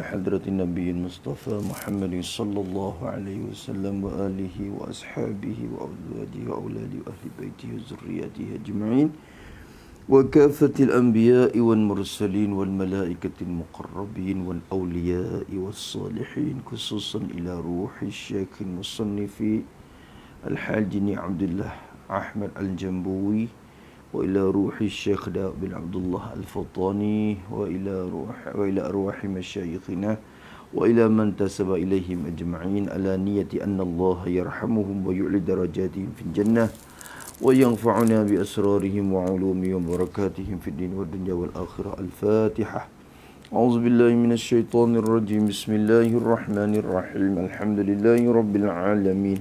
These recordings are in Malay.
حضرة النبي المصطفى محمد صلى الله عليه وسلم وآله وأصحابه وأزواجه وأولاده وأهل بيته وذريته أجمعين وكافة الأنبياء والمرسلين والملائكة المقربين والأولياء والصالحين خصوصا إلى روح الشيخ المصنف الحاج عبد الله أحمد الجنبوي وإلى روح الشيخ داود بن عبد الله الفطاني وإلى أرواح مشايخنا وإلى من تسب إليهم أجمعين على نية أن الله يرحمهم ويعلي درجاتهم في الجنة وينفعنا بأسرارهم وعلومهم وبركاتهم في الدين والدنيا والآخرة. الفاتحة. أعوذ بالله من الشيطان الرجيم. بسم الله الرحمن الرحيم. الحمد لله رب العالمين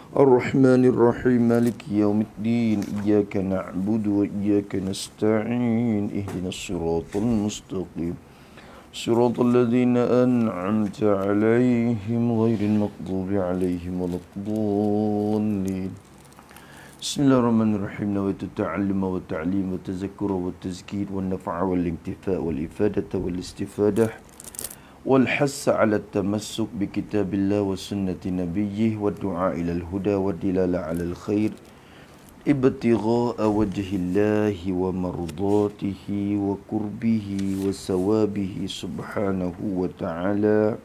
الرحمن الرحيم مالك يوم الدين إياك نعبد وإياك نستعين اهدنا الصراط المستقيم صراط الذين أنعمت عليهم غير المغضوب عليهم ولا الضالين. بسم الله الرحمن الرحيم. نويت التعلم والتعليم والتذكر والتزكير والنفع والانتفاء والإفادة والاستفادة والحث على التمسك بكتاب الله وسنة نبيه والدعاء إلى الهدى والدلالة على الخير ابتغاء وجه الله ومرضاته وقربه وثوابه سبحانه وتعالى.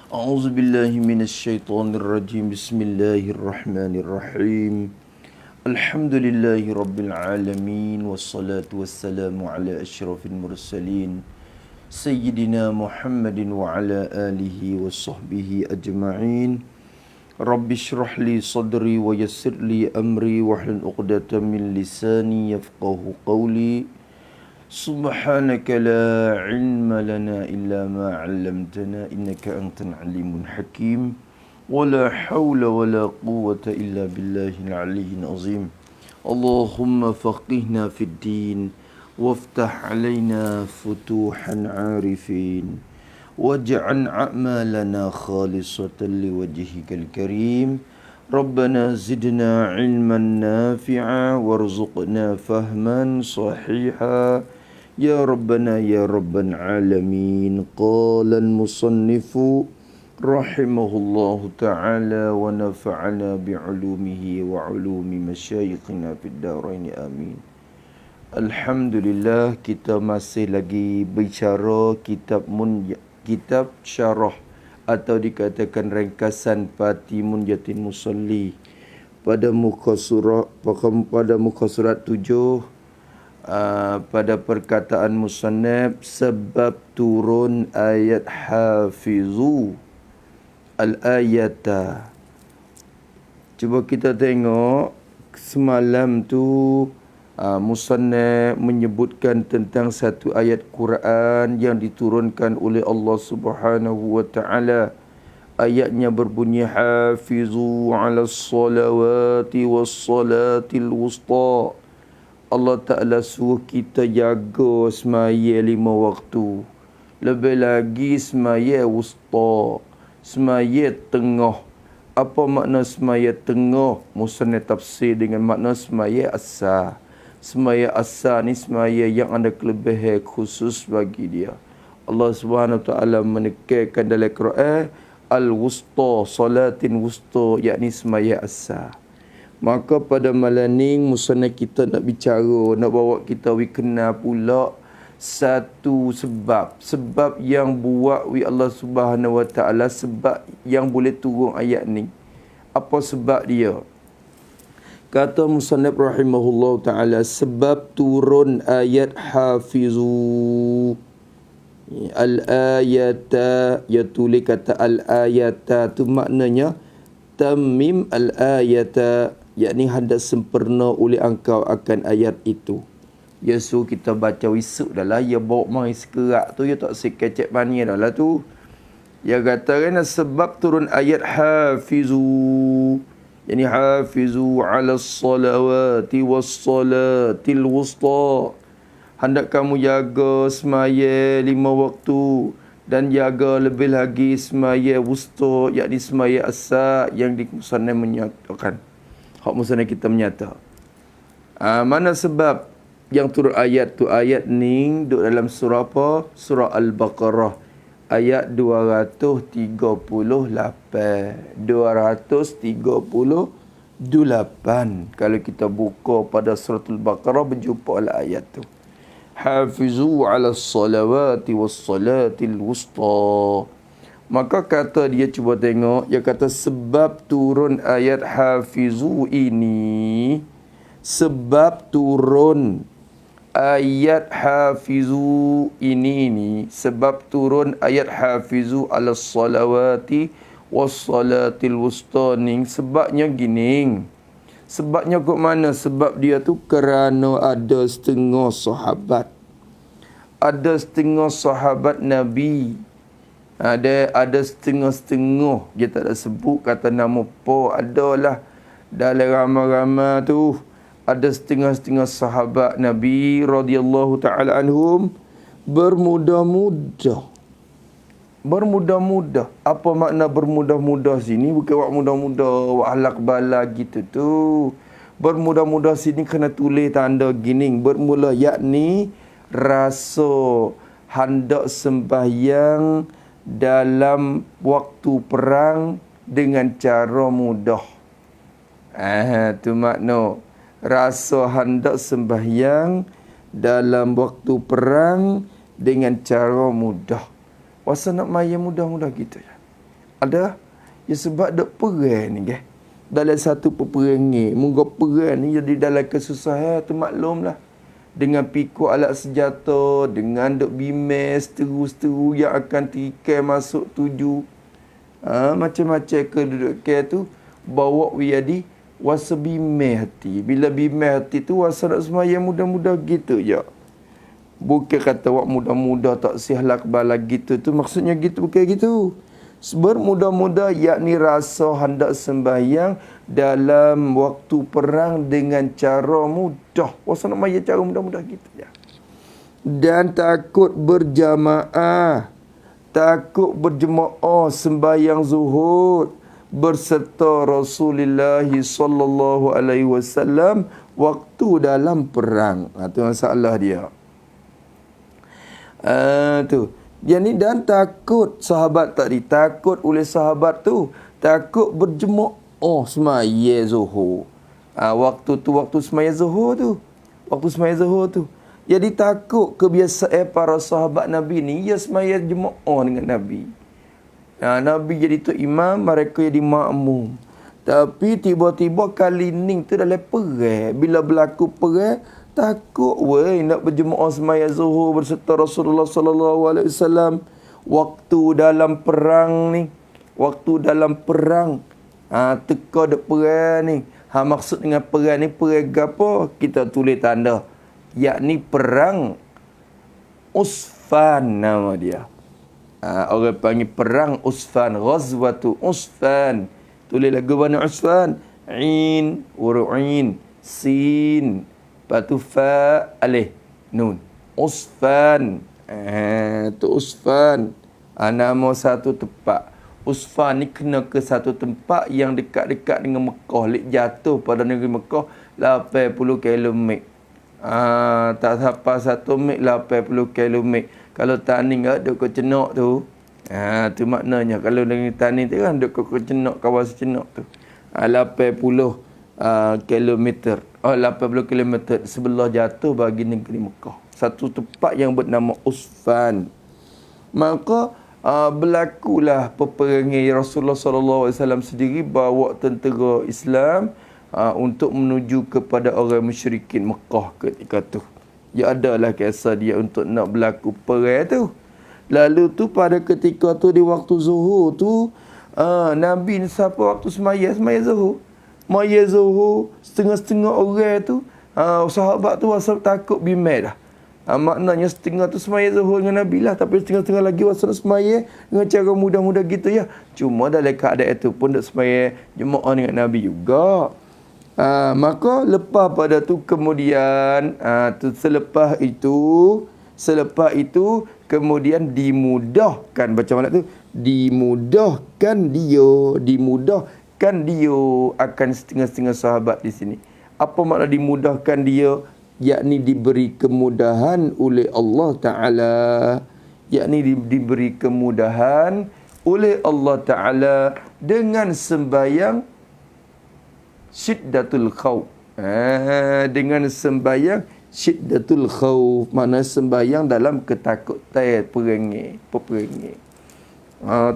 أعوذ بالله من الشيطان الرجيم. بسم الله الرحمن الرحيم. الحمد لله رب العالمين والصلاة والسلام على أشرف المرسلين سيدنا محمد وعلى آله وصحبه أجمعين. رب اشرح لي صدري ويسر لي أمري واحلل عقدة من لساني يفقه قولي. سبحانك لا علم لنا إلا ما علمتنا إنك أنت العليم الحكيم ولا حول ولا قوة إلا بالله العلي العظيم. اللهم فقهنا في الدين وافتح علينا فتوحا عارفين واجعل أعمالنا خالصة لوجهك الكريم. ربنا زدنا علما نافعا وارزقنا فهما صحيحا يا ربنا يا رب العالمين. قال المصنف رحمه الله تعالى ونفعنا بعلومه وعلوم مشايخنا في الدارين آمين. Alhamdulillah, kita masih lagi bicara kitab syarah atau dikatakan ringkasan Pati Munjatin Musalli pada muka surat 7 pada perkataan musannaf sebab turun ayat hafizu al-ayata. Cuba kita tengok semalam tu musannaf menyebutkan tentang satu ayat Quran yang diturunkan oleh Allah Subhanahu wa taala. Ayatnya berbunyi hafizu 'alas salawati was salatil wusta. Allah Taala suruh kita jaga semaya 5 waktu. Lebih lagi semaya wusta, semaya tengah. Apa makna semaya tengah? Musannaf tafsir dengan makna semaya asar. Semaya asar ni semaya yang ada kelebihan khusus bagi dia. Allah Subhanahu Wa Taala menekankan dalam Quran al-wusta, salatin wusta, yakni semaya asar. Maka pada malam ni musannaf kita nak bicara, nak bawa kita kenal pula satu sebab yang buat Allah Subhanahu Wa Taala, sebab yang boleh turun ayat ni. Apa sebab dia? Kata musannaf rahimahullah ta'ala, sebab turun ayat hafizu al-ayata, ya tulis kata al-ayata tu maknanya tamim al-ayata, yakni hendak sempurna oleh engkau akan ayat itu. Ya suruh kita baca wisuk dah lah, ya bawa mai sekerak tu, ya tak sekecek mani dah lah tu. Ya kata kan sebab turun ayat hafizu, yani hafizu 'alas salawati was salatil wusta. Hendak kamu jaga semaya 5 waktu dan jaga lebih lagi semaya wusta, yakni semaya asar yang di musannaf menyatakan. Hak musannaf kita menyata. Mana sebab? Yang turun ayat tu, ayat ni duduk dalam surah apa? Surah Al-Baqarah. Ayat 238. 238. Kalau kita buka pada suratul Baqarah, berjumpa lah ayat tu. Hafizu ala salawati was salatil wusta. Maka kata dia, cuba tengok, dia kata sebab turun ayat hafizu ini, sebab turun ayat hafizu ini, sebab turun ayat hafizu ala salawati was salatil wusta ni, sebabnya gini. Sebabnya kok mana? Sebab dia tu kerana ada setengah sahabat. Ada setengah sahabat Nabi. Ada setengah-setengah. Dia tak ada sebut kata nama apa. Adalah dalam ramai-ramai tu. Ada setengah-setengah sahabat Nabi radhiyallahu ta'ala anhum. Bermudah-mudah. Bermudah-mudah. Apa makna bermudah-mudah sini? Bukan wak mudah-mudah, wak halak bala gitu tu. Bermudah-mudah sini kena tulis tanda gini. Bermula yakni rasa hendak sembahyang dalam waktu perang dengan cara mudah. Tu makna. Rasa hendak sembahyang dalam waktu perang dengan cara mudah. Wasa nak maya mudah-mudah gitu ya. Ada ya sebab dak perang ni ke. Dalam satu peperangan, munggo perang ni jadi dalam kesusahan tu maklumlah. Dengan pikul alat senjata, dengan dok bimes seteru-seteru yang akan tikai masuk tuju. Macam-macam kedudukan tu bawa wiadi wasa bimes hati. Bila bimes hati tu wasa nak semaya mudah-mudah gitu je. Bukan kata wak mudah-mudah tak sihlak bala gitu tu. Maksudnya gitu, bukan gitu. Bermudah-mudah yakni rasa hendak sembahyang dalam waktu perang dengan cara mudah. Wasa nak maya cara mudah-mudah gitu ya. Dan takut berjamaah. Takut berjemaah sembahyang zuhud berserta Rasulullah sallallahu alaihi wasallam waktu dalam perang. Itu masalah dia. Tu. Dia ni dan takut sahabat tadi, takut oleh sahabat tu, takut berjemaah semaya zuhur. Waktu tu waktu semaya zuhur tu. Waktu semaya zuhur tu. Jadi takut kebiasaan para sahabat Nabi ni ya semaya jemaah dengan Nabi. Nabi jadi tu imam, mereka jadi makmum. Tapi tiba-tiba kali ni tu dalam perang, bila berlaku perang, takut nak berjemaah semaya zuhur berserta Rasulullah sallallahu alaihi wasallam waktu dalam perang ni. Waktu dalam perang. Teka dek perang ni. Maksud dengan perang ni perang apa? Kita tulis tanda. Yakni perang Usfan nama dia. Orang panggil perang Usfan. Ghazwatu Usfan. Tulis lagu mana Usfan? Ain, Uru'in, Sin. Lepas tu fa, alih, nun. Usfan. Tu Usfan. Nama satu tempat. Usfan ni kena ke satu tempat yang dekat-dekat dengan Mekah. Lek jatuh pada negeri Mekah 80 km. Tak sampai 1 mil 80 km. Kalau tanding duk ke Cenak tu. Tu maknanya kalau dengan tanding tu kan duk ke Cenak, kawasan Cenak tu. 80 kilometer. 80 km sebelah jatuh bagi negeri Mekah. Satu tempat yang bernama Usfan. Maka berlakulah peperangan Rasulullah sallallahu alaihi wasallam sendiri bawa tentera Islam untuk menuju kepada orang musyrikin Mekah ketika tu. Ya adalah kisah dia untuk nak berlaku perang tu. Lalu tu pada ketika tu di waktu zuhur tu Nabi ni siapa waktu semaya zuhur. Maya zuhur, setengah-setengah orang tu, sahabat tu asal takut bimbang dah. Maknanya setengah tu semaya zuhur dengan Nabi lah. Tapi setengah-setengah lagi asal semaya dengan cara mudah-mudah gitu ya. Cuma dalam keadaan itu pun tak semaya jemaah dengan Nabi juga. Maka lepas pada tu kemudian, selepas itu kemudian dimudahkan. Baca mana tu? Dimudahkan dia akan setengah-setengah sahabat di sini. Apa makna dimudahkan dia? yakni diberi kemudahan oleh Allah Ta'ala, yakni diberi kemudahan oleh Allah Ta'ala dengan sembahyang syiddatul khawf. Dengan sembahyang syiddatul khawf, mana sembahyang dalam ketakutan, peperangan.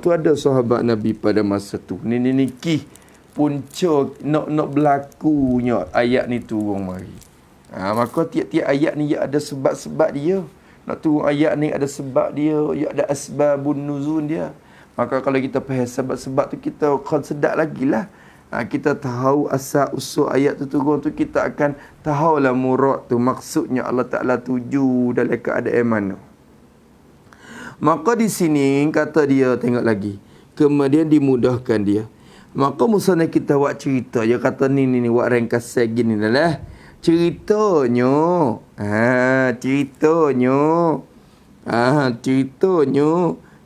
Tu ada sahabat Nabi pada masa tu. Ni kih punca nak berlakunya ayat ni turun mari. Maka tiap-tiap ayat ni ada sebab-sebab dia. Nak turun ayat ni ada sebab dia, ada asbabun nuzul dia. Maka kalau kita faham sebab-sebab tu, kita akan sedap lagi lah. Kita tahu asal usul ayat tu turun tu, kita akan tahulah murad tu, maksudnya Allah Ta'ala tuju dalam keadaan mana. Maka di sini kata dia, tengok lagi, kemudian dimudahkan dia. Maka musana kita buat cerita, dia kata ni buat ringkasan gini lah. Ceritanya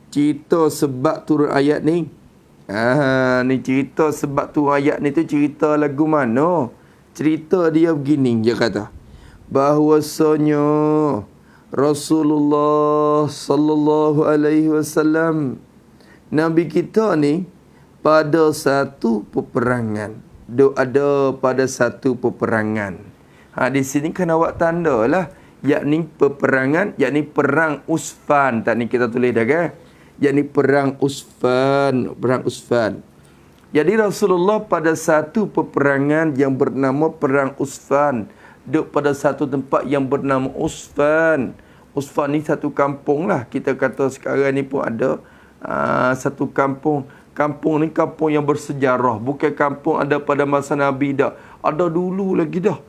cerita sebab turun ayat ni. Ni cerita sebab turun ayat ni tu cerita lagu mana? Cerita dia begini, dia kata bahwasanya Rasulullah sallallahu alaihi wasallam, Nabi kita ni pada satu peperangan. Ada pada satu peperangan. Di sini kena buat tanda lah, yakni peperangan, yakni perang Usfan. Tak ni kita tulis dah kan? Yakni perang Usfan. Jadi Rasulullah pada satu peperangan yang bernama perang Usfan, duduk pada satu tempat yang bernama Usfan. Usfan ni satu kampung lah. Kita kata sekarang ni pun ada satu kampung. Kampung ni kampung yang bersejarah. Bukan kampung ada pada masa Nabi dah. Ada dulu lagi dah.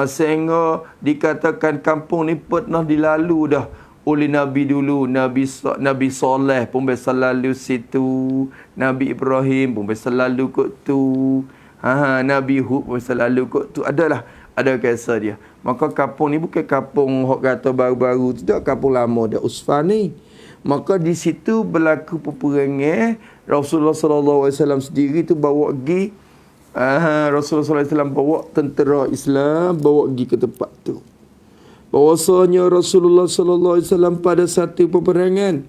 Sehingga dikatakan kampung ni pernah dilalu dah oleh Nabi dulu. Nabi Soleh pun biasa lalu situ. Nabi Ibrahim pun biasa lalu kot tu. Nabi Hud pun biasa lalu kot tu. Ada kisah dia. Maka kampung ni bukan kampung hok kata baru-baru tu, tak, kampung lama dah, Usfan ni. Maka di situ berlaku peperangan. Rasulullah sallallahu alaihi wasallam sendiri tu bawa pergi, Rasulullah sallallahu alaihi wasallam bawa tentera Islam bawa pergi ke tempat tu. Bahwasanya Rasulullah sallallahu alaihi wasallam pada satu peperangan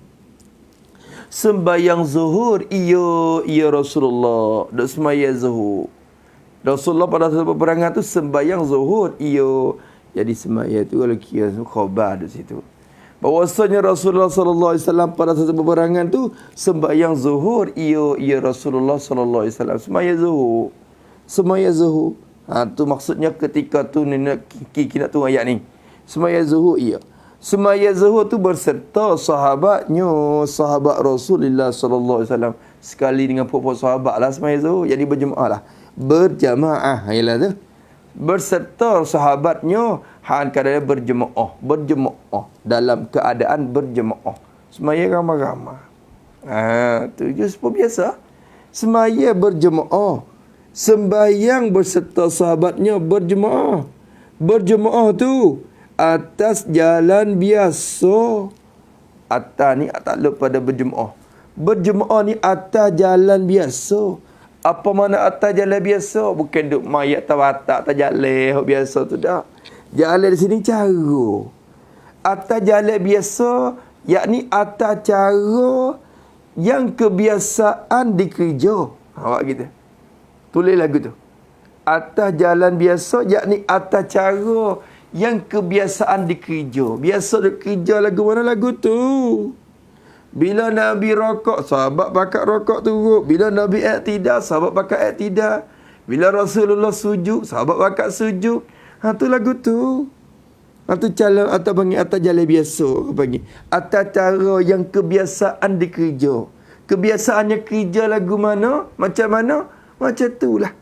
sembahyang zuhur, ia Rasulullah dak sembahyang zuhur. Rasulullah pada satu peperangan tu sembahyang zuhur, jadi sembahyang tu kalau kira khabar di situ. Bahwasanya Rasulullah sallallahu alaihi wasallam pada satu peperangan tu sembahyang zuhur, ia Rasulullah sallallahu alaihi wasallam sembahyang zuhur. Tu maksudnya ketika tu nak turun ayat ni. Sembahyang zuhur ia. Sembahyang zuhur tu berserta sahabatnya, sahabat Rasulullah sallallahu alaihi wasallam sekali dengan puak-puak sahabat lah sembahyang zuhur. Jadi berjemaah lah. Berjamaah ialah tu. Berserta sahabatnya, kadang berjemaah dalam keadaan berjemaah. Sembahyang ramai-ramai. Tu je seperti biasa. Sembahyang berjemaah. Sembahyang berserta sahabatnya berjemaah. Berjemaah tu atas jalan biasa. Atas ni tak lupa pada berjemaah. Berjemaah ni atas jalan biasa. Apa mana atas jalan biasa? Bukan duk mayat tawatak atas jalan biasa tu dah. Jalan di sini cara. Atas jalan biasa, yakni atas cara yang kebiasaan dikerja. Awak gitu. Tulis lagu tu. Atas jalan biasa, yakni atas cara yang kebiasaan dikerja. Biasa dikerja lagu mana lagu tu? Bila Nabi rokok, sahabat pakat rokok turut. Bila Nabi i'tidal, sahabat pakat i'tidal. Bila Rasulullah sujud, sahabat pakat sujud. Tu lagu tu. Tu calon atau panggil atas jalan biasa. Panggil atas cara yang kebiasaan dikerja. Kebiasaannya kerja lagu mana? Macam mana? Macam tu lah.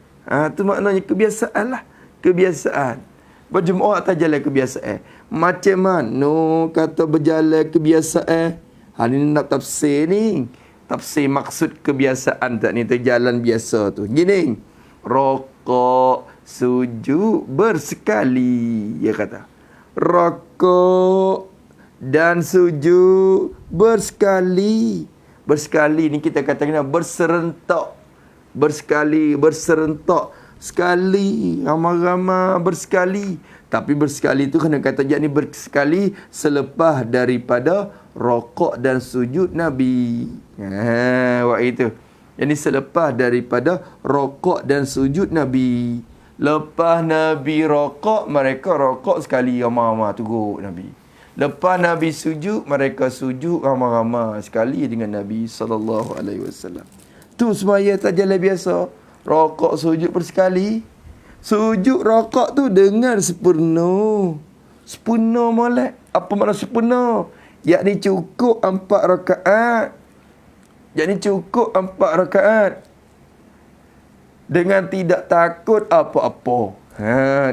Tu maknanya kebiasaan lah. Kebiasaan. Berjemaah atas jalan kebiasaan. Macam mana kata berjalan kebiasaan? Ni nak tafsir ni. Tafsir maksud kebiasaan tak ni, tu jalan biasa tu. Gini. Rokok, sujud bersekali. Dia kata. Rokok dan sujud bersekali. Bersekali ni kita katakan berserentak. Bersekali, berserentak. Sekali, ramai-ramai bersekali. Tapi bersekali itu kena kata yakni bersekali selepas daripada rokok dan sujud Nabi. Waktu itu. Jadi selepas daripada rokok dan sujud Nabi. Lepas Nabi rokok, mereka rokok sekali ramai-ramai teruk Nabi. Lepas Nabi sujud, mereka sujud ramai-ramai sekali dengan Nabi SAW. Tu semaya tak jalan biasa. Rokok sujud bersekali. Sujud rokok tu dengan sepenuh. Sepenuh molek. Apa makna sepenuh? Yakni cukup 4 rakaat. Yakni cukup 4 rakaat. Dengan tidak takut apa-apa.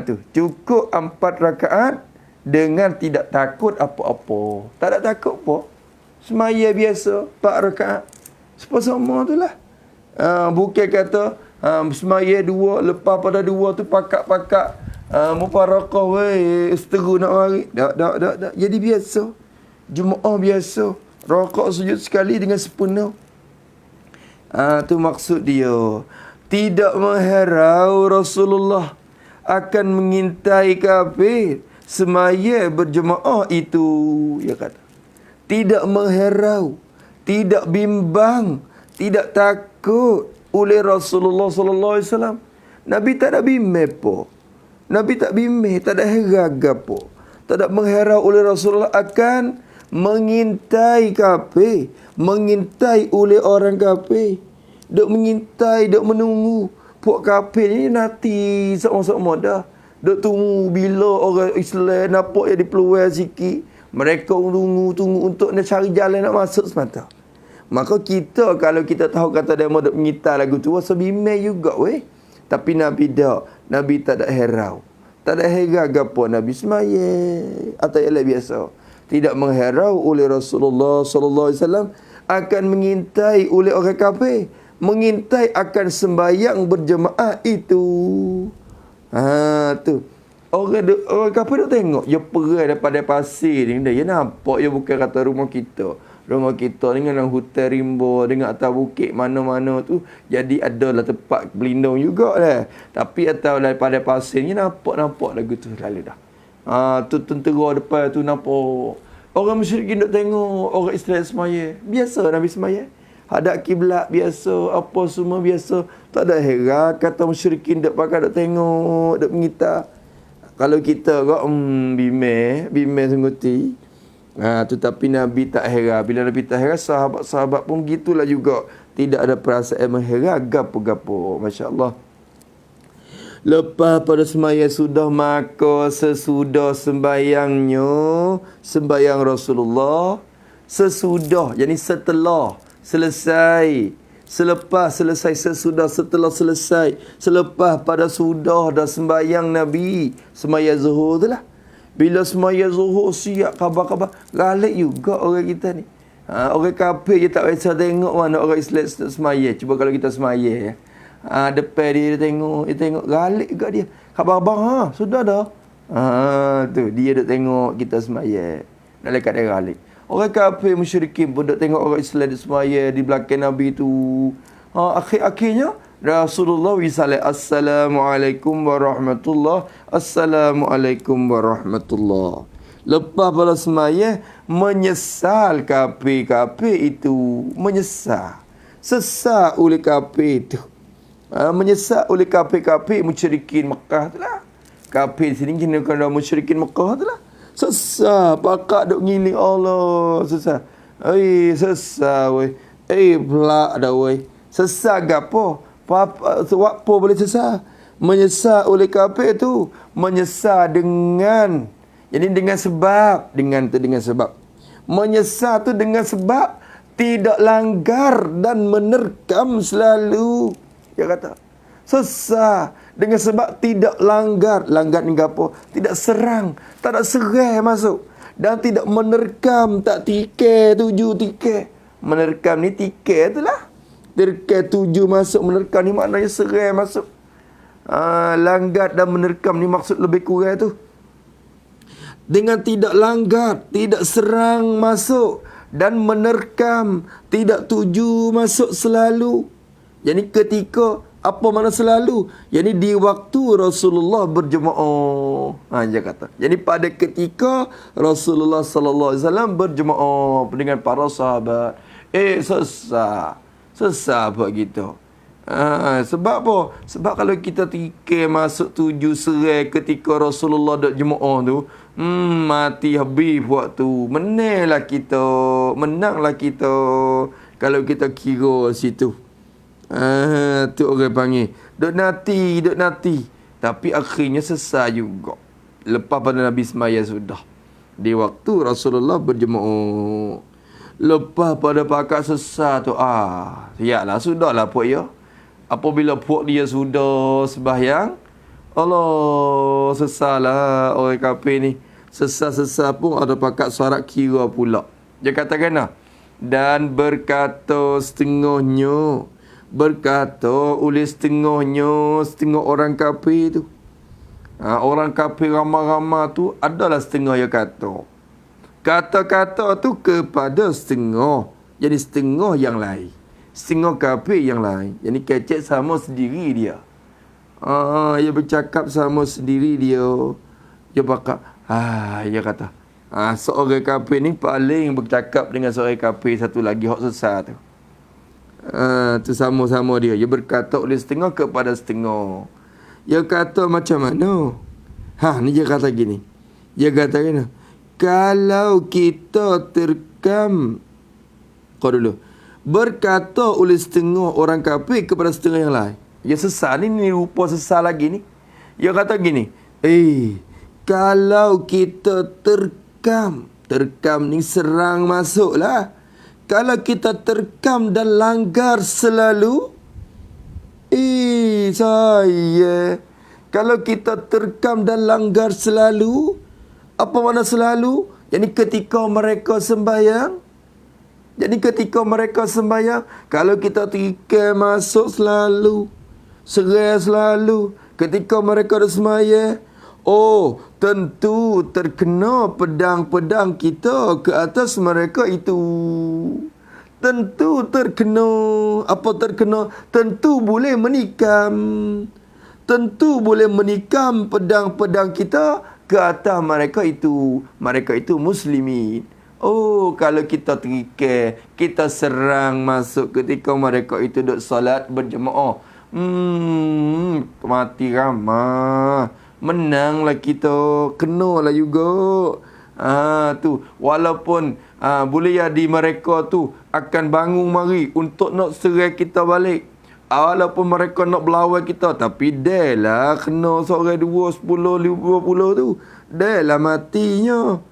Tu. Cukup 4 rakaat dengan tidak takut apa-apa. Tak ada takut apa. Semaya biasa 4 rakaat. Sama tu lah. Bukan kata semaya 2, lepas pada 2 tu pakak-pakak mufarakah weh, seteru nak mari. Tak. Jadi biasa. Jumaah biasa. Rokok sujud sekali dengan sepenuh. Tu maksud dia. Tidak mengharau Rasulullah akan mengintai kafir semaya berjemaah itu. Dia kata. Tidak mengharau. Tidak bimbang. Tidak takut oleh Rasulullah SAW. Nabi tak ada bimbang apa. Nabi tak bimbang. Tak ada heran apa. Tak ada mengharau oleh Rasulullah akan mengintai kafir. Mengintai oleh orang kafir. Duk mengintai, duk menunggu. Puak kafir ni nanti sama-sama dah. Duk tunggu bila orang Islam nampak jadi peluang sikit. Mereka tunggu untuk nak cari jalan nak masuk semata. Maka kita kalau kita tahu kata dia mau duk mengintai lagu tu, rasa bimbang juga weh. Tapi Nabi tak. Nabi tak ada herau. Tak ada heran apa Nabi semaya. Atau ialah biasa. Tidak mengherau oleh Rasulullah SAW akan mengintai oleh orang kafir. Mengintai akan sembahyang berjemaah itu. Tu. Orang kafir duk tengok. Dia pergi daripada pasir ni. Dia nampak dia bukan kata rumah kita. Rumah kita dengan hutan rimba, dengan atas bukit mana-mana tu. Jadi adalah tempat berlindung juga lah. Tapi atau daripada pasir ni nampak lagu tu lalu dah. Tu tentera depan tu nampak. Orang musyrikin duk tengok. Orang Islam semaya. Biasa Nabi semaya. Hadap kiblat biasa, apa semua biasa. Tak ada heran kata musyrikin duk pakai duk tengok, duk mengitar. Kalau kita kok bimbang sungguh ti. Tetapi Nabi tak heran. Bila Nabi tak heran, sahabat-sahabat pun begitulah juga. Tidak ada perasaan mengheran gapo-gapo. Masya-Allah. Lepas pada semaya sudah, maka sesudah sembayangnya, sembayang Rasulullah, sesudah, yani setelah selesai, setelah selesai, selepas pada sudah dah sembahyang Nabi, semaya zuhur tu lah. Bila semaya zuhur siap khabar-khabar, galik juga orang kita ni. Orang kafir je tak biasa tengok mana orang Islam semaya. Cuba kalau kita semaya ya. Depan dia tengok galik juga dia. Khabar-khabar, sudah dah. Tu dia duk tengok kita semaya. Malaikat dia galik. Orang kafir musyrikin pun duk tengok orang Islam di semaya di belakang Nabi tu. Akhir-akhirnya Rasulullah wisalai Assalamualaikum warahmatullahi. Assalamualaikum warahmatullahi. Lepas pada semaya menyesal kafir-kafir itu, menyesal. Sesal oleh kafir itu. Menyesal oleh kafir-kafir musyrikin Mekah tu lah. Kafir sini kena kena musyrikin Mekah tu lah. Sesal, pakak duk ngiling Allah, sesal. Sesal weh. Pelak dah weh. Sesal gapo? Apa boleh sesal? Menyesal oleh kafir tu, menyesal dengan, jadi dengan sebab, dengan sebab. Menyesal tu dengan sebab tidak langgar dan menerkam selalu. Dia kata, sesal dengan sebab tidak langgar. Langgar ni apa? Tidak serang. Tak ada serai masuk. Dan tidak menerkam. Tak tiket, 7 tiket. Menerkam ni tiket tu lah. Tiket 7 masuk. Menerkam ni maknanya serai masuk. Langgar dan menerkam ni maksud lebih kurang tu. Dengan tidak langgar, tidak serang masuk. Dan menerkam, tidak tuju masuk selalu. Jadi ketika Apa makna selalu? Jadi di waktu Rasulullah berjemaah. Dia kata. Jadi pada ketika Rasulullah sallallahu alaihi wasallam berjemaah dengan para sahabat. Sesat. Sesat buat kita. Sebab apa? Sebab kalau kita tikir masuk 7 serai ketika Rasulullah duduk jemaah tu, mati habis waktu. Menanglah kita. Menanglah kita. Kalau kita kira situ. Tu orang panggil duk nanti. Tapi akhirnya sesat juga. Lepas pada Nabi semaya sudah. Di waktu Rasulullah berjemaah. Lepas pada pakak sesat tu. Sudahlah puak ya. Apabila puak dia sudah sembahyang, Allah, sesalah orang kafir ni. Sesat-sesat pun ada pakak suara kira pula. Dia katakan dan berkata setengahnya. Berkata oleh setengah orang kafir tu. Orang kafir ramai-ramai tu adalah setengah yang kata. Kata-kata tu kepada setengah. Jadi setengah yang lain. Setengah kafir yang lain. Jadi kecek sama sendiri dia. Dia bercakap sama sendiri dia. Dia bakal. Dia kata. Seorang kafir ni paling bercakap dengan seorang kafir satu lagi hak sesat tu. Tu sama-sama dia. Dia berkata oleh setengah kepada setengah. Dia kata macam mana? Ni dia kata gini. Dia kata gini. Kalau kita terkam. Kau dulu. Berkata oleh setengah orang kafir kepada setengah yang lain. Dia sesat ni rupa sesat lagi ni. Dia kata gini. Kalau kita terkam. Terkam ni serang masuklah. Kalau kita terkam dan langgar selalu. Saya. Kalau kita terkam dan langgar selalu. Apa makna selalu? Jadi ketika mereka sembahyang. Kalau kita terkam masuk selalu. Serai selalu. Ketika mereka ada sembahyang. Tentu terkena pedang-pedang kita ke atas mereka itu. Tentu terkena. Apa terkena? Tentu boleh menikam. Tentu boleh menikam pedang-pedang kita ke atas mereka itu. Mereka itu muslimin. Kalau kita terikat, kita serang masuk ketika mereka itu duduk salat berjemaah. Mati ramah. Menanglah kita. Kenalah juga. Tu. Walaupun boleh jadi mereka tu akan bangun mari untuk nak serai kita balik. Walaupun mereka nak berlawan kita. Tapi dah lah kena seorang 2, 10, 50 tu. Dah lah matinya.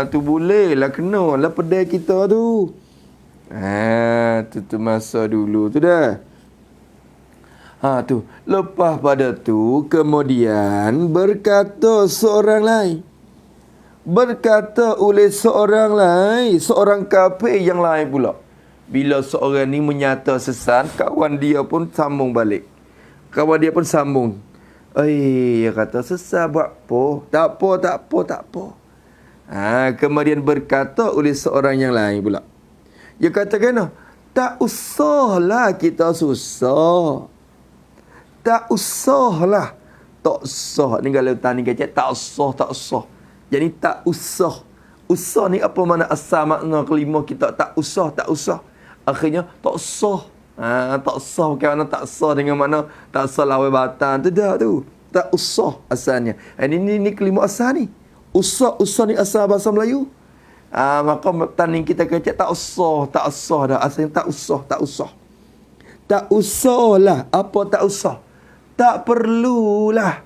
Tu boleh lah kena lah pedai kita tu. Tu masa dulu tu dah. Tu. Lepas pada tu, kemudian berkata seorang lain. Berkata oleh seorang lain, seorang kafir yang lain pula. Bila seorang ni menyata sesat, kawan dia pun sambung balik. Kawan dia pun sambung. Dia kata sesat buat apa? Tak apa. Kemudian berkata oleh seorang yang lain pula. Dia katakan, tak usahlah kita susah. Tak usahlah. Tak usah. Ni kalau tani kecek, tak usah. Jadi tak usah. Usah ni apa mana asal makna kelima kita? Tak usah. Akhirnya tak usah. Tak usah bukan mana tak usah dengan mana tak usah lawan batan. Tidak tu. Tak usah asalnya. Ini kelima asal ni. Usah ni asal bahasa Melayu. Maka tani kita kecek tak usah dah. Asalnya tak usah. Tak usahlah. Apa tak usah? Tak perlulah.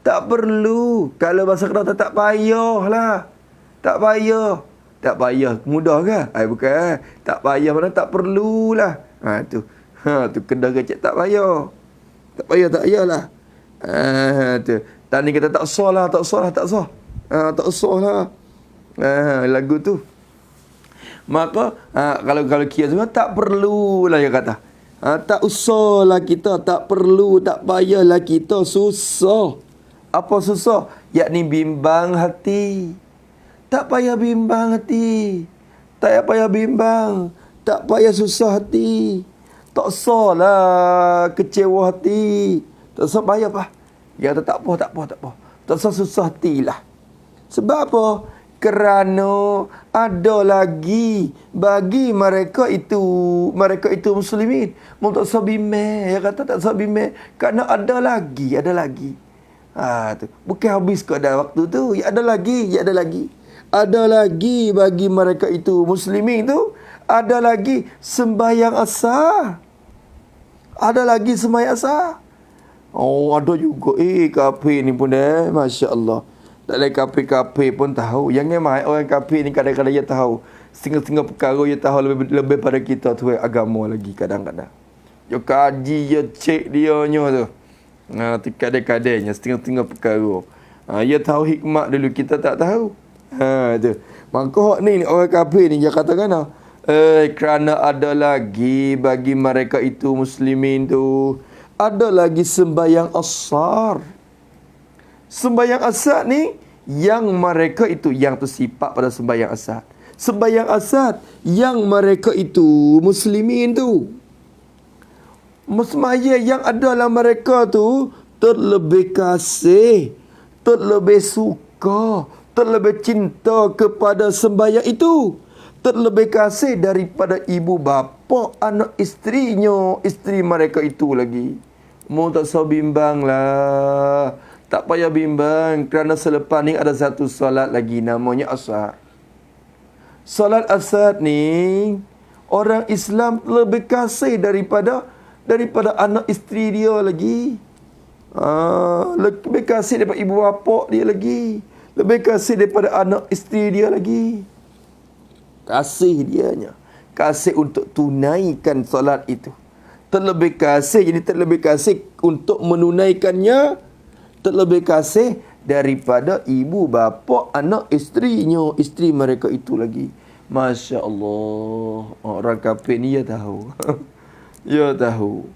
Tak perlu. Kalau bahasa Kedah tak payahlah. Tak payah. Mudah ke? Bukan. Tak payah mana tak perlulah. Tu. Tu Kedah kecek tak payah. Tak payahlah. Tu. Tani kata tak usah lah. Tak usah lah. Lagu tu. Maka kalau kira semua tak perlulah dia kata. Tak usahlah kita, tak perlu, tak payahlah kita susah. Apa susah? Yakni bimbang hati. Tak payah bimbang hati. Tak payah bimbang. Tak payah susah hati. Tak salah kecewa hati. Tak usah bayar apa. Ya tak apa. Tak usah susah hati lah. Sebab apa? Kerana ada lagi bagi mereka itu muslimin. Mau tak usah bimbang. Ya kata tak usah bimbang. Kerana ada lagi. Tu. Bukan habis kau dah waktu tu. Ya ada lagi. Ada lagi bagi mereka itu muslimin tu. Ada lagi sembahyang asar. Oh, ada juga. Kafir ni pun dah. Masya Allah. Tak ada kafir pun tahu. Yang memang orang kafir ni kadang-kadang dia tahu. Setengah-setengah perkara dia tahu lebih pada kita tu agama lagi kadang-kadang. Dia kaji, dia cek dia tu. Tu kadang-kadangnya setengah-setengah perkara. Dia tahu hikmat dulu, kita tak tahu. Tu. Maka ni orang kafir ni dia katakan kerana ada lagi bagi mereka itu muslimin tu, ada lagi sembahyang asar. Sembahyang asar ni yang mereka itu, yang tu sifat pada sembahyang asar. Sembahyang asar yang mereka itu muslimin tu, sembahyang yang adalah mereka tu terlebih kasih, terlebih suka, terlebih cinta kepada sembahyang itu, terlebih kasih daripada ibu bapa, anak isterinya, isteri mereka itu lagi. Mau tak usah bimbang lah. Tak payah bimbang. Kerana selepas ni ada satu solat lagi namanya asar. Solat asar ni orang Islam lebih kasih daripada anak isteri dia lagi. Lebih kasih daripada ibu bapa dia lagi. Lebih kasih daripada anak isteri dia lagi. Kasih dianya. Kasih untuk tunaikan solat itu. Terlebih kasih untuk menunaikannya. Terlebih kasih daripada ibu bapa anak isterinya, isteri mereka itu lagi. Masya Allah. Orang kafir ni dia tahu. Dia tahu.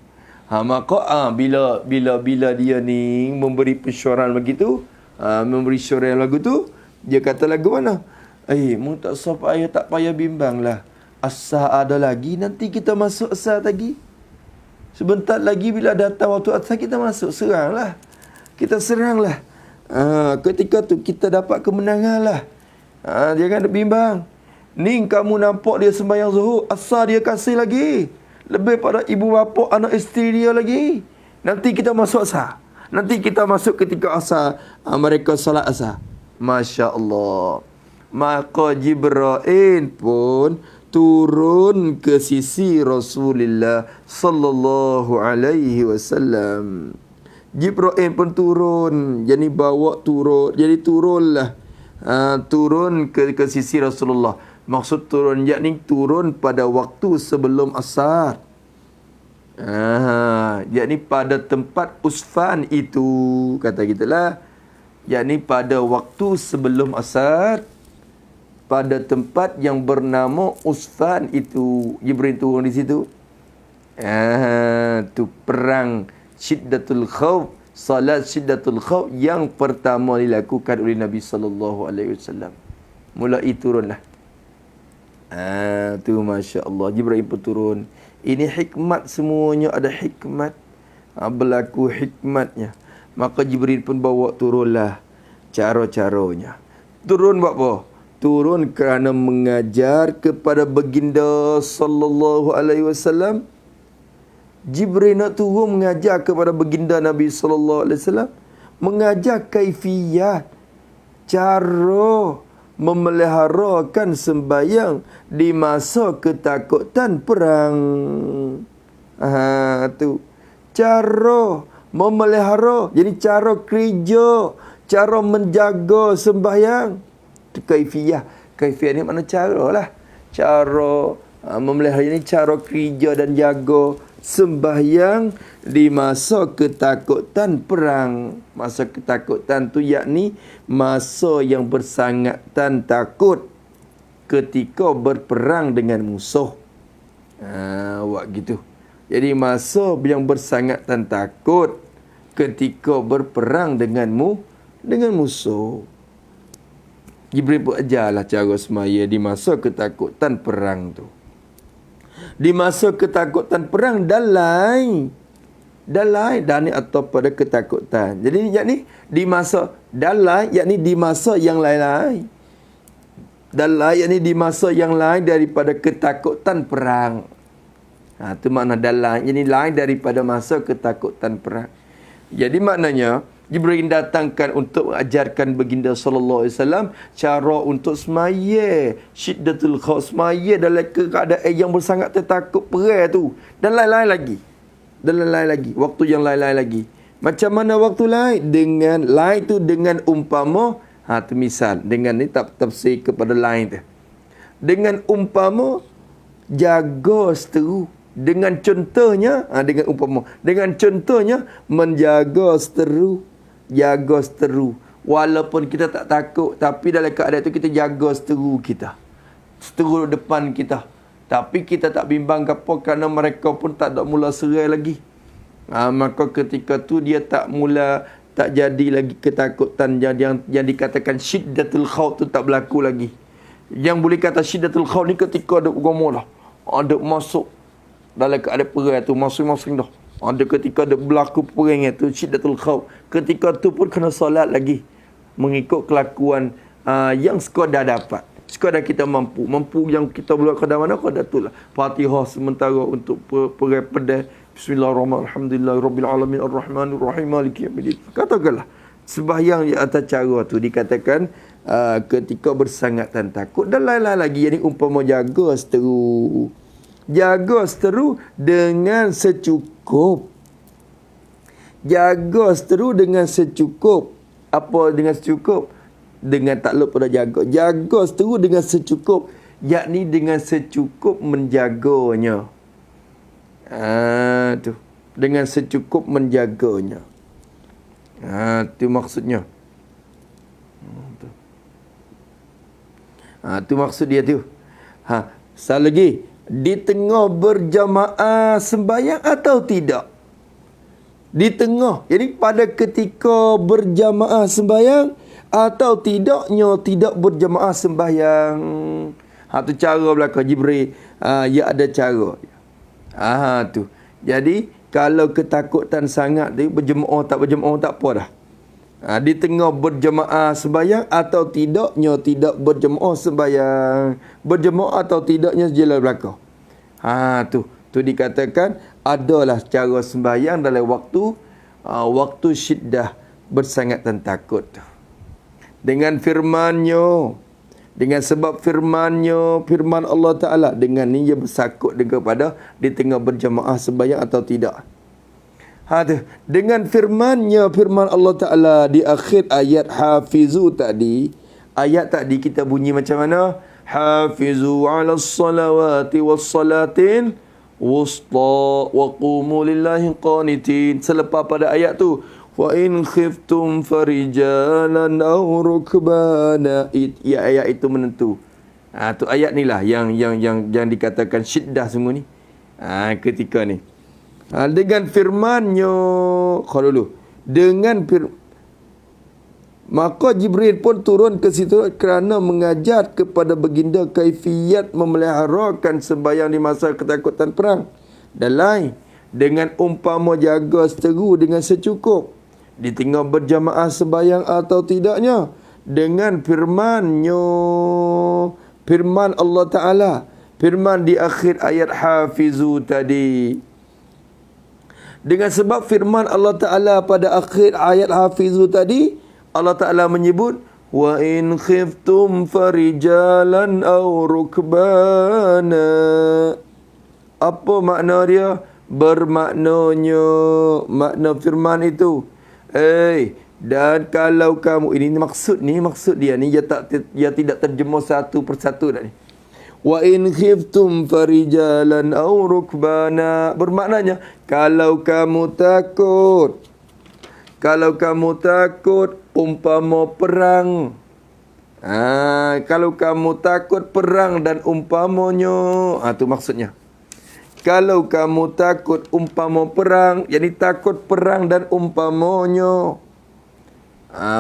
Maka bila dia ni memberi pensyuaran begitu, memberi syuaran lagu tu, dia kata lagu mana? Mu tak payah bimbang lah. Asar ada lagi, nanti kita masuk asar lagi. Sebentar lagi bila datang waktu asar kita masuk, seranglah. Ketika tu kita dapat kemenangan lah. Jangan bimbang. Ni kamu nampak dia sembahyang zuhur, asar dia kasih lagi. Lebih pada ibu bapa anak isteri dia lagi. Nanti kita masuk asar. Nanti kita masuk ketika asar, mereka salat asar. Masya Allah. Maka Jibril pun turun ke sisi Rasulullah sallallahu alaihi wasallam. Jibril pun turun, jadi bawa turun, jadi turunlah, turun ke sisi Rasulullah. Maksud turun, yakni turun pada waktu sebelum asar. Yakni pada tempat usfan itu, kata kita lah. Yakni pada waktu sebelum asar, pada tempat yang bernama usfan itu, Jibril turun di situ. Tu perang Syiddatul Khawf, salat Syiddatul Khawf yang pertama dilakukan oleh Nabi sallallahu alaihi wasallam. Mulai turunlah. Tu Masya Allah, Jibril pun turun. Ini hikmat, semuanya ada hikmat. Berlaku hikmatnya. Maka Jibril pun bawa turunlah cara-caranya. Turun buat apa? Turun kerana mengajar kepada baginda sallallahu alaihi wasallam. Jibril nak turun mengajar kepada baginda Nabi sallallahu alaihi wasallam, mengajar kaifiyat, cara memeliharakan sembahyang di masa ketakutan perang. Tu cara memelihara, jadi cara kerja, cara menjaga sembahyang. Tu kaifiyah ni makna cara lah. Cara memelihara ini cara kerja dan jaga sembahyang di masa ketakutan perang. Masa ketakutan tu yakni masa yang bersangatan takut ketika berperang dengan musuh. Buat gitu. Jadi masa yang bersangatan takut ketika berperang dengan musuh. Jibril pun ajarlah cara semaya di masa ketakutan perang tu. Di masa ketakutan perang dan lain ni atau pada ketakutan. Jadi yakni di masa dalai yakni di masa yang lain-lain. Dalai yakni di masa yang lain daripada ketakutan perang. Itu makna dalai, yakni lain daripada masa ketakutan perang. Jadi maknanya Jibril datangkan untuk mengajarkan baginda sallallahu alaihi wasallam cara untuk semaya, syiddatul khauf, semaya dalam keadaan yang bersangat tertakut perang tu, dan lain-lain lagi. Dan lain-lain lagi, waktu yang lain-lain lagi. Macam mana waktu lain? Dengan lain tu dengan umpama, tu misal dengan ni tafsir kepada lain tu. Dengan umpama jaga seteru. Dengan contohnya, dengan umpama, dengan contohnya menjaga seteru. Jaga seteru. Walaupun kita tak takut, tapi dalam keadaan itu kita jaga seteru kita. Seteru depan kita. Tapi kita tak bimbang apa kerana mereka pun tak ada mula serai lagi. Maka ketika tu dia tak jadi lagi ketakutan yang dikatakan syiddatul khauf tu tak berlaku lagi. Yang boleh kata syiddatul khauf ni ketika ada agama dah. Ada masuk dalam keadaan perang tu masing-masing dah. Ada ketika ada berlaku perang itu syiddatul khauf. Ketika tu pun kena solat lagi mengikut kelakuan yang sekadar dapat. Sekadar kita mampu yang kita buat kadang mana kadang itulah. Fatihah sementara untuk perang pedang. Bismillahirrahmanirrahim. Alhamdulillahirabbil alamin arrahmanir rahim maliki yaumiddin. Katakanlah sembahyang di atas cara tu dikatakan ketika bersangatan takut dan lain-lain lagi. Yang umpama jaga seteru. Jaga seteru dengan secukup. Jaga seteru dengan secukup. Apa dengan secukup? Dengan takluk pada jaga. Jaga seteru dengan secukup. Yakni dengan secukup menjaganya. Tu. Dengan secukup menjaganya. Tu maksudnya. Tu maksud dia tu. Sekali lagi. Di tengah berjamaah sembahyang atau tidak? Di tengah. Jadi pada ketika berjamaah sembahyang atau tidaknya tidak berjamaah sembahyang. Tu cara belakang Jibril. Ya ada cara. Tu. Jadi kalau ketakutan sangat dia berjemaah tak apa dah. Di tengah berjemaah sembahyang atau tidaknya tidak berjemaah sembahyang. Berjemaah atau tidaknya jelas belakang. Tu dikatakan adalah cara sembahyang dalam waktu syiddah bersangatan takut. Dengan firman-Nya, dengan sebab firman-Nya, firman Allah Ta'ala, dengan ni dia bersakut kepada di tengah berjemaah sembahyang atau tidak. Dengan firman-Nya, firman Allah Ta'ala di akhir ayat hafizu tadi, ayat tadi kita bunyi macam mana? Hafizu ala salawati was salatin wusta wa qumu lillahi qanitin. Selepas pada ayat tu, wa in khiftum farijalan aw rukbana. Ayat itu menentu. Tu ayat ni lah yang dikatakan syiddah sungguh ni. Ketika ni. Dengan firman-Nya, kalau dulu maka Jibril pun turun ke situ kerana mengajar kepada baginda kaifiyat memeliharakan sembahyang di masa ketakutan perang. Dan lain dengan umpama jaga seteru dengan secukup di tengah berjamaah sembahyang atau tidaknya, dengan firman-Nya, firman Allah Ta'ala, firman di akhir ayat hafizu tadi. Dengan sebab firman Allah Ta'ala pada akhir ayat hafizu tadi, Allah Ta'ala menyebut wa in khiftum farijalan aw rukbana. Apa makna dia? Bermaknanya, makna firman itu, dan kalau kamu, ini maksud dia ni, dia tidak terjemah satu persatu dah ni. Wa in khiftum farijalan aw rukbana, bermaknanya kalau kamu takut umpama perang. Kalau kamu takut perang dan umpamanya, tu maksudnya. Kalau kamu takut umpama perang, yakni takut perang dan umpamanya.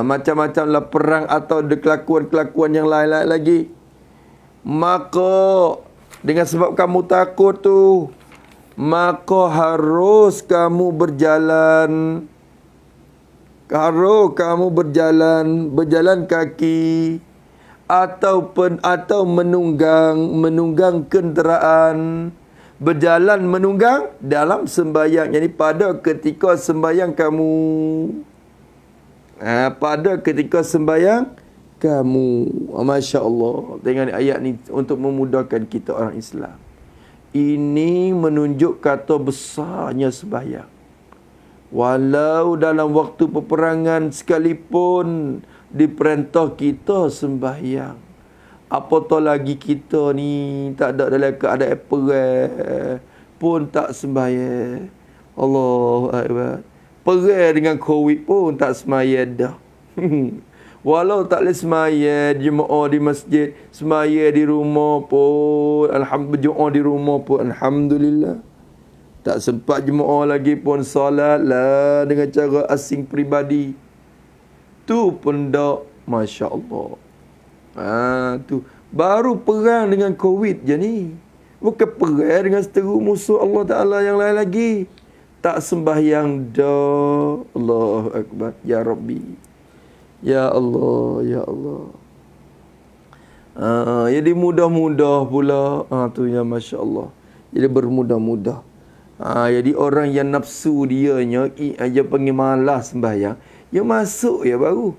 Macam-macamlah perang atau ada kelakuan-kelakuan yang lain-lain lagi. Maka Dengan sebab kamu takut tu, maka harus kamu berjalan. Berjalan kaki atau menunggang kenderaan. Berjalan menunggang dalam sembahyang. Jadi pada ketika sembahyang kamu. Pada ketika sembahyang kamu. Masya Allah. Tengok ayat ni untuk memudahkan kita orang Islam. Ini menunjuk kata besarnya sembahyang. Walau dalam waktu peperangan sekalipun diperintah kita sembahyang. Apatah lagi kita ni tak ada dalam keadaan perang pun tak sembahyang. Allahu Akbar. Perang dengan COVID pun tak sembahyang dah. Walau tak boleh sembahyang jemaah di masjid, sembahyang di rumah pun alhamdulillah, di rumah pun alhamdulillah. Tak sempat jemaah lagi pun solat lah dengan cara asing peribadi. Tu pun dak. Masya Allah. Tu. Baru perang dengan COVID je ni. Bukan perang dengan seteru musuh Allah Ta'ala yang lain lagi. Tak sembahyang dak. Allahu Akbar. Ya Rabbi. Ya Allah. Ya Allah. Jadi mudah-mudah pula. Tu ya Masya Allah. Jadi bermudah-mudah. Jadi orang yang nafsu dianya panggil malas sembahyang, dia masuk ya baru.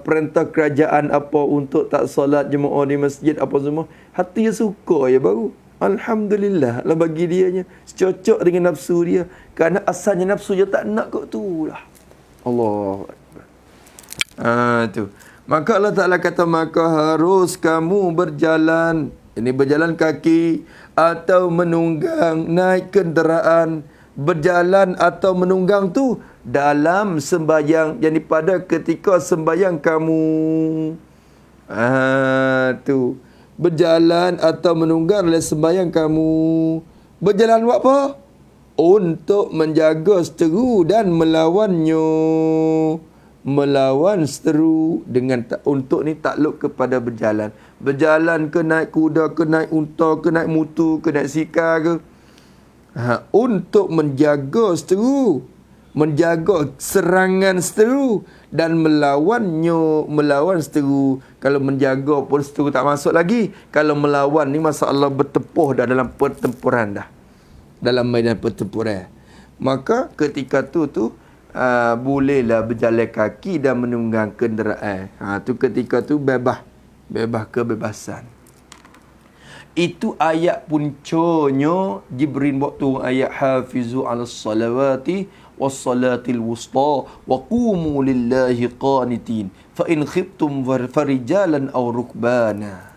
Perintah kerajaan apa untuk tak solat jemaah di masjid apa semua, hati dia suka ya baru. Alhamdulillah lah bagi dianya, cocok dengan nafsu dia. Kerana asalnya nafsu dia tak nak kot tu lah. Allah. Tu. Maka Allah Ta'ala kata, maka harus kamu berjalan. Ini berjalan kaki atau menunggang, naik kenderaan. Berjalan atau menunggang tu dalam sembahyang. Jadi pada ketika sembahyang kamu. Tu. Berjalan atau menunggang dalam sembahyang kamu. Berjalan buat apa? Untuk menjaga seteru dan melawannya. Melawan seteru dengan untuk ni takluk kepada berjalan. Berjalan ke naik kuda, ke naik unta, ke naik mutu, ke naik sikar ke. Untuk menjaga seteru, menjaga serangan seteru dan melawannya, melawan seteru. Kalau menjaga pun seteru tak masuk lagi. Kalau melawan ni masalah bertempuh dah dalam pertempuran dah. Dalam medan pertempuran. Maka ketika tu bolehlah berjalan kaki dan menunggang kenderaan. Tu ketika tu bebas kebebasan. Itu ayat puncanya Jibril waktu ayat hafizu 'alas salawati was salatil wusta wa qumu lillahi qanitin fa in khiftum farijalan aw rukbana.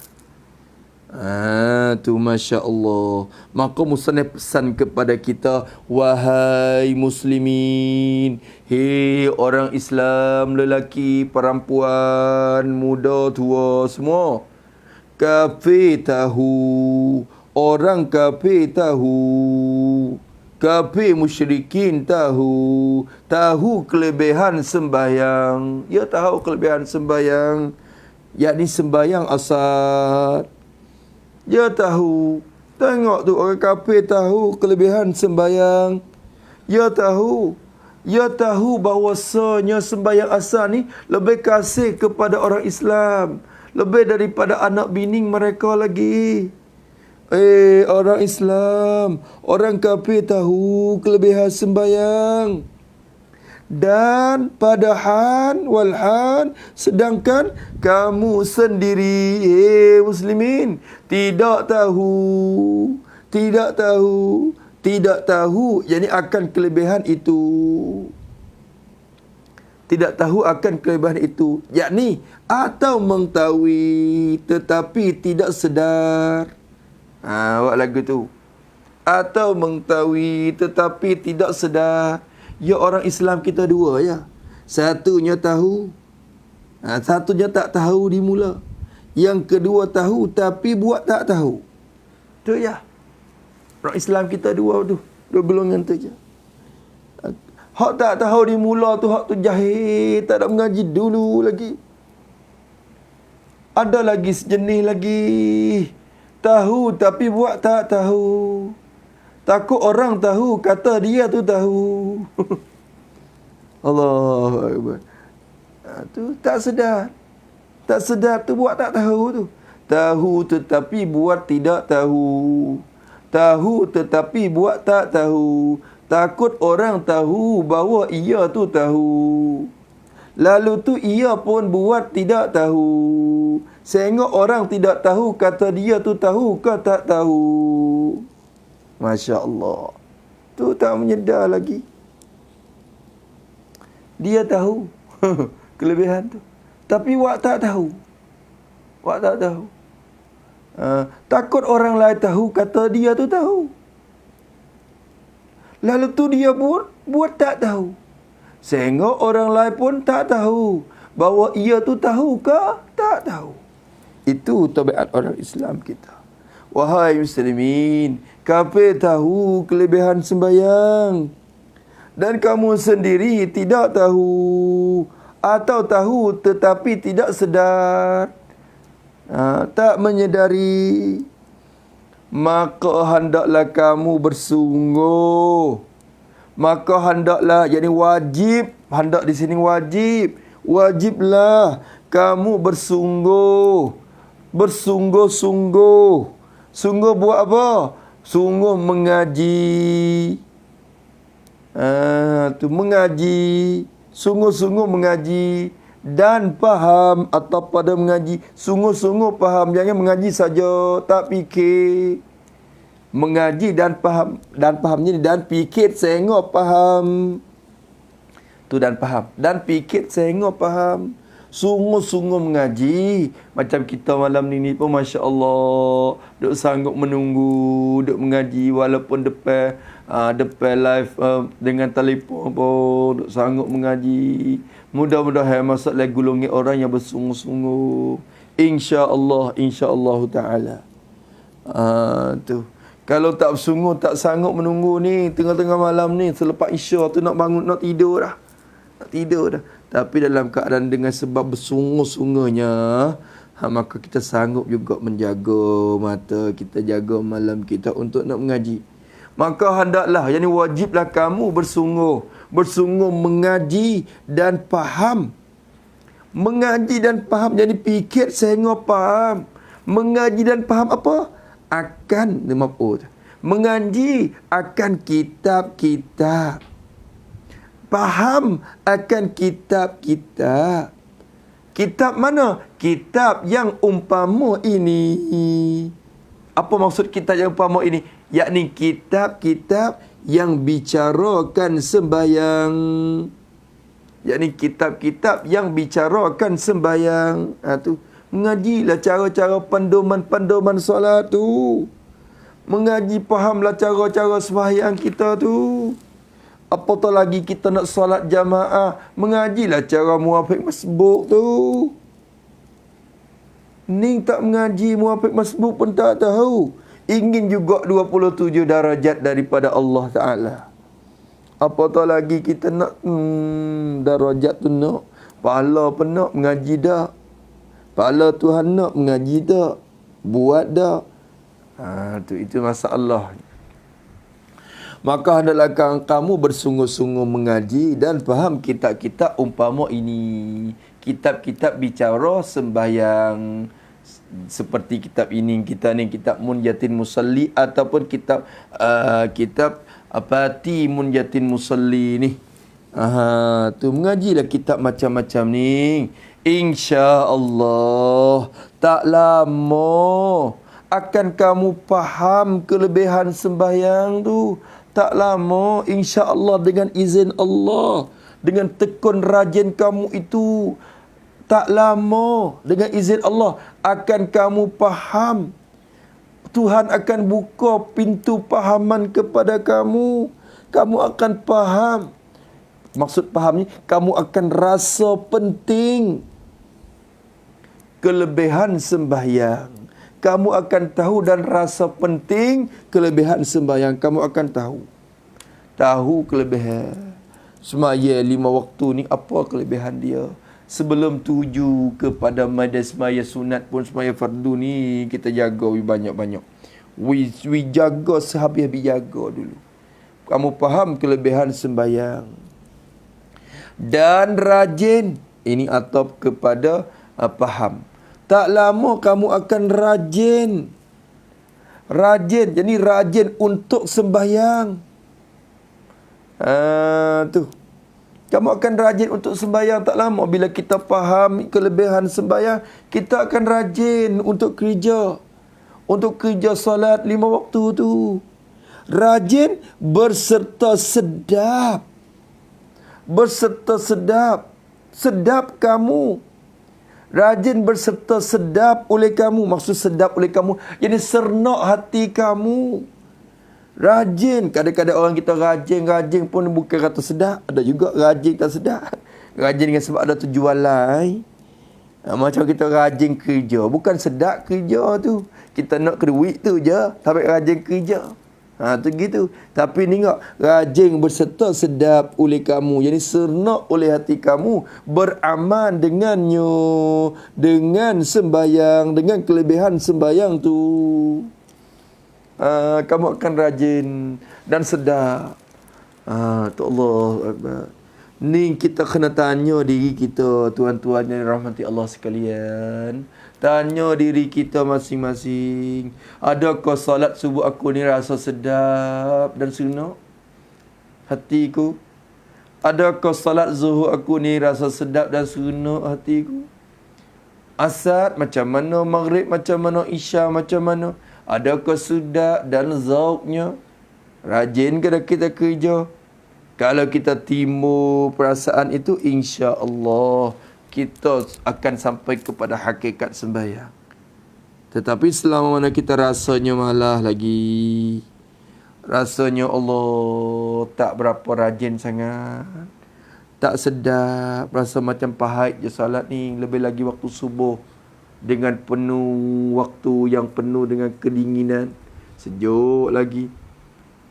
Tu Masya Allah. Maka musannif pesan kepada kita, wahai muslimin, hei orang Islam, lelaki, perempuan, muda, tua, semua. Kafir tahu, orang kafir tahu, kafir musyrikin tahu kelebihan sembahyang. Ya tahu kelebihan sembahyang, yakni sembahyang asar. Dia tahu. Tengok tu orang kafir tahu kelebihan sembahyang. Dia tahu bahawasanya sembahyang asar ni lebih kasih kepada orang Islam, lebih daripada anak bini mereka lagi. Orang Islam, orang kafir tahu kelebihan sembahyang. Dan pada walhan, sedangkan kamu sendiri muslimin tidak tahu, yakni akan kelebihan itu. Tidak tahu akan kelebihan itu, yakni atau mengetahui tetapi tidak sedar. Buat lagu tu. Atau mengetahui tetapi tidak sedar. Ya, orang Islam kita dua ya. Satunya tahu, satunya tak tahu di mula. Yang kedua tahu tapi buat tak tahu. Tu ya. Orang Islam kita dua golongan tu je. Hak tak tahu di mula tu, hak tu jahil, tak ada mengaji dulu lagi. Ada lagi sejenis lagi. Tahu tapi buat tak tahu. Takut orang tahu, kata dia tu tahu. Allahu Akbar. Tu tak sedar. Tak sedar tu buat tak tahu tu. Tahu tetapi buat tidak tahu. Tahu tetapi buat tak tahu. Takut orang tahu bahawa ia tu tahu. Lalu tu ia pun buat tidak tahu. Sehingga orang tidak tahu kata dia tu tahu ke tak tahu. Masya Allah. Tu tak menyedar lagi. Dia tahu kelebihan tu. Tapi wak tak tahu. Wak tak tahu. Takut orang lain tahu kata dia tu tahu. Lalu tu dia pun buat tak tahu. Sehingga orang lain pun tak tahu bahawa ia tu tahu ke tak tahu. Itu tabiat orang Islam kita. Wahai muslimin, kafir tahu kelebihan sembahyang dan kamu sendiri tidak tahu, atau tahu tetapi tidak sedar, tak menyedari, maka hendaklah kamu bersungguh. Maka hendaklah, yakni wajib, hendak di sini wajib. Wajiblah kamu bersungguh. Bersungguh-sungguh. Sungguh buat apa? Sungguh mengaji. Tu mengaji. Sungguh-sungguh mengaji dan faham, atau pada mengaji sungguh-sungguh faham. Jangan mengaji saja tak fikir. Mengaji dan faham, dan fahamnya dan fikir sehingga faham. Tu dan faham, dan fikir sehingga faham. Sungguh-sungguh mengaji. Macam kita malam ni pun Masya Allah, duk sanggup menunggu, duk mengaji walaupun depan live dengan telefon pun duk sanggup mengaji. Mudah-mudahan masuk lagi golongan orang yang bersungguh-sungguh. InsyaAllah ta'ala. Tu. Kalau tak bersungguh, tak sanggup menunggu ni tengah-tengah malam ni, selepas Isya tu nak bangun, nak tidur dah. Nak tidur dah. Tapi dalam keadaan dengan sebab bersungguh-sungguhnya, maka kita sanggup juga menjaga mata kita, jaga malam kita untuk nak mengaji. Maka hendaklah, yakni wajiblah kamu bersungguh. Bersungguh mengaji dan faham. Mengaji dan faham, jadi fikir sehingga faham. Mengaji dan faham apa? Akan mengaji akan kitab-kitab, faham akan kitab-kitab. Kitab mana? Kitab yang umpama ini. Apa maksud kitab yang umpama ini? Yakni kitab-kitab yang bicarakan sembahyang. Yakni kitab-kitab yang bicarakan sembahyang. Tu mengajilah cara-cara panduman-panduman solat tu. Mengaji, fahamlah cara-cara sembahyang kita tu. Apatah lagi kita nak solat jamaah, mengajilah cara muafiq masbuk tu. Ning tak mengaji muafiq masbuk pun tak tahu. Ingin juga 27 darajat daripada Allah Ta'ala. Apatah lagi kita nak darajat tu nak. Pahala pun nak, mengaji dah. Pahala Tuhan nak, mengaji tak, buat tak. Itu masalah. Maka hendaklah kamu bersungguh-sungguh mengaji dan faham kitab-kitab umpama ini. Kitab-kitab bicara sembahyang. Seperti kitab ini, kita ni kitab Munjatin Musalli, ataupun kitab Apati Munjatin Musalli ni. Tu mengajilah kitab macam-macam ni. InsyaAllah tak lama akan kamu faham kelebihan sembahyang tu. Tak lama, insya-Allah, dengan izin Allah, dengan tekun rajin kamu itu, tak lama dengan izin Allah akan kamu faham. Tuhan akan buka pintu pahaman kepada kamu. Kamu akan faham. Maksud faham ni, kamu akan rasa penting kelebihan sembahyang. Kamu akan tahu dan rasa penting kelebihan sembahyang. Kamu akan tahu. Tahu kelebihan. Semaya 5 waktu ni apa kelebihan dia. Sebelum tuju kepada semaya sunat pun, semaya fardu ni kita jaga banyak-banyak. We jaga sehabis-habis jaga dulu. Kamu faham kelebihan sembahyang. Dan rajin. Ini atap kepada faham. Tak lama kamu akan rajin. Rajin. Jadi rajin untuk sembahyang. Tu. Kamu akan rajin untuk sembahyang tak lama. Bila kita faham kelebihan sembahyang, kita akan rajin untuk kerja. Untuk kerja solat 5 waktu tu. Rajin berserta sedap. Berserta sedap. Sedap kamu. Rajin berserta sedap oleh kamu. Maksud sedap oleh kamu, jadi serenok hati kamu. Rajin. Kadang-kadang orang kita rajin pun bukan kata sedap. Ada juga rajin tak sedap. Rajin dengan sebab ada tujuan lain. Macam kita rajin kerja, bukan sedap kerja tu. Kita nak duit tu je, tapi rajin kerja. Tu gitu. Tapi ni enggak, rajin berserta sedap oleh kamu. Jadi serenok oleh hati kamu, beraman dengannya, dengan sembahyang, dengan kelebihan sembahyang tu. Kamu akan rajin dan sedap. Tu Allah Akbar. Ni kita kena tanya diri kita, tuan-tuan yang rahmati Allah sekalian. Tanya diri kita masing-masing. Adakah salat subuh aku ni rasa sedap dan seronok hatiku? Adakah salat zuhur aku ni rasa sedap dan seronok hatiku? Asar macam mana? Maghrib macam mana? Isya macam mana? Adakah sedap dan zauknya? Rajin ke kita kerja? Kalau kita timbul perasaan itu, insya-Allah kita akan sampai kepada hakikat sembahyang. Tetapi selama mana kita rasanya malah lagi, rasanya Allah tak berapa rajin sangat, tak sedap, rasa macam pahit je salat ni, lebih lagi waktu subuh dengan penuh waktu yang penuh dengan kedinginan, sejuk lagi.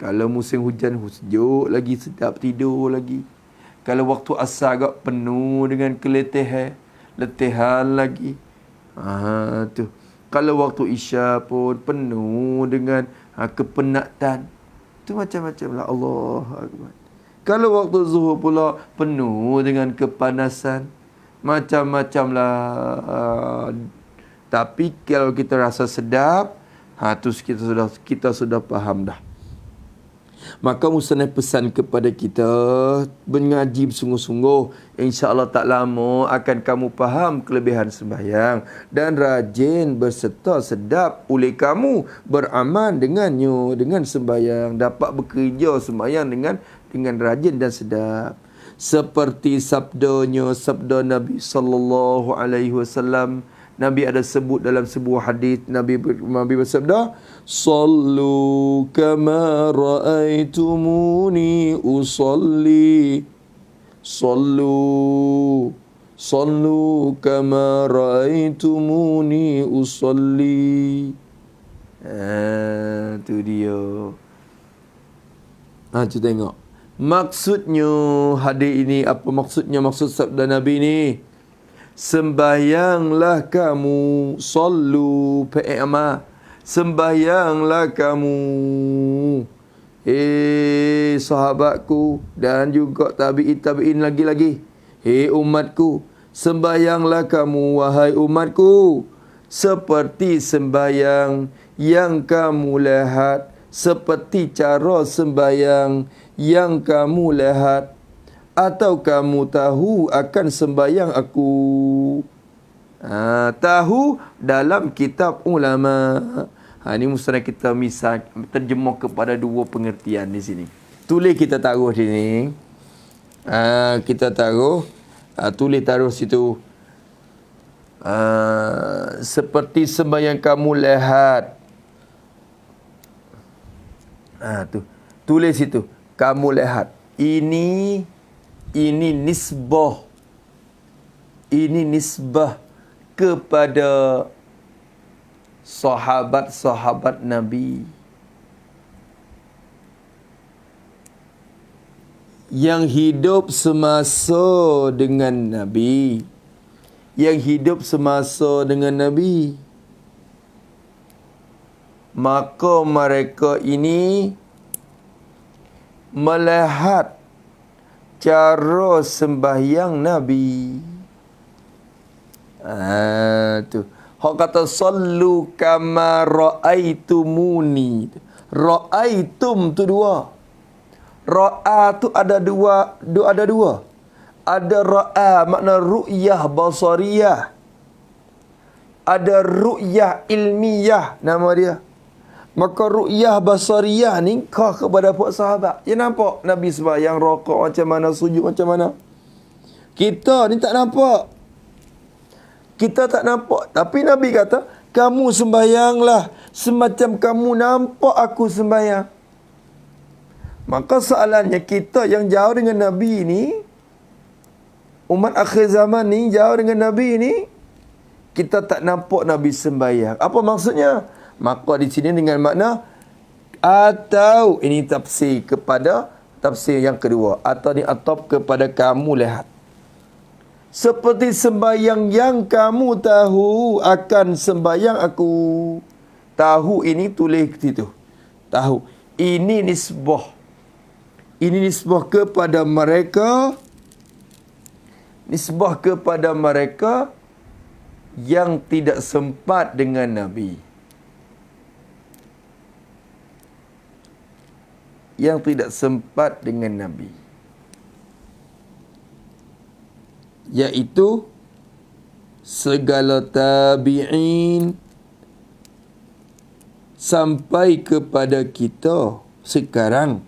Kalau musim hujan, sejuk lagi, sedap tidur lagi. Kalau waktu asar agak penuh dengan letihan lagi. Tu. Kalau waktu isya pun penuh dengan kepenatan. Tu macam-macam lah. Allah Akbar. Kalau waktu zuhur pula penuh dengan kepanasan. Macam-macam lah. Tapi kalau kita rasa sedap, tu kita sudah faham dah. Maka musnah pesan kepada kita, mengaji sungguh-sungguh, insya-Allah tak lama akan kamu faham kelebihan sembahyang dan rajin berserta sedap oleh kamu beramal dengannya, dengan sembahyang, dapat bekerja sembahyang dengan rajin dan sedap. Seperti sabda Nabi sallallahu alaihi wasallam. Nabi ada sebut dalam sebuah hadis, Nabi bersabda, "Sallu kama ra'aitumuni usalli." Sallu kama ra'aitumuni usalli. Tu dia. Tu tengok. Maksudnya hadis ini apa maksudnya? Maksud sabda Nabi ni, sembahyanglah kamu, sallu fi'ama, sembahyanglah kamu, sahabatku dan juga tabi'in lagi-lagi, umatku, sembahyanglah kamu wahai umatku seperti sembahyang yang kamu lihat, seperti cara sembahyang yang kamu lihat, atau kamu tahu akan sembahyang aku. Tahu dalam kitab ulama. Ini mesti kita misal terjemah kepada dua pengertian di sini. Tulis kita taruh di sini. Kita taruh, tulis taruh situ. Seperti sembahyang kamu lihat. Tu. Tulis situ. Kamu lihat. Ini nisbah kepada sahabat-sahabat Nabi yang hidup semasa dengan Nabi. yang hidup semasa dengan Nabi. Maka mereka ini melihat cara sembahyang Nabi. Tu. Hak kata sallu kama ra'aitumuni. Ra'aitum tu dua. Ra'a tu ada dua. Ada ra'a makna ru'yah basariyah. Ada ru'yah ilmiyah nama dia. Maka ru'yah basariyah ni kau kepada para sahabat. Dia nampak Nabi sembahyang rokok macam mana, sujud macam mana. Kita ni tak nampak. Kita tak nampak. Tapi Nabi kata, kamu sembahyanglah semacam kamu nampak aku sembahyang. Maka soalannya, kita yang jauh dengan Nabi ni, umat akhir zaman ni jauh dengan Nabi ni, kita tak nampak Nabi sembahyang. Apa maksudnya? Maka di sini dengan makna atau ini tafsir kepada tafsir yang kedua, atau ni atop kepada kamu lihat. Seperti sembahyang yang kamu tahu akan sembahyang aku. Tahu ini tulis situ. Tahu. Ini nisbah. Ini nisbah kepada mereka. Nisbah kepada mereka yang tidak sempat dengan Nabi. Yang tidak sempat dengan Nabi. Iaitu segala tabi'in sampai kepada kita sekarang.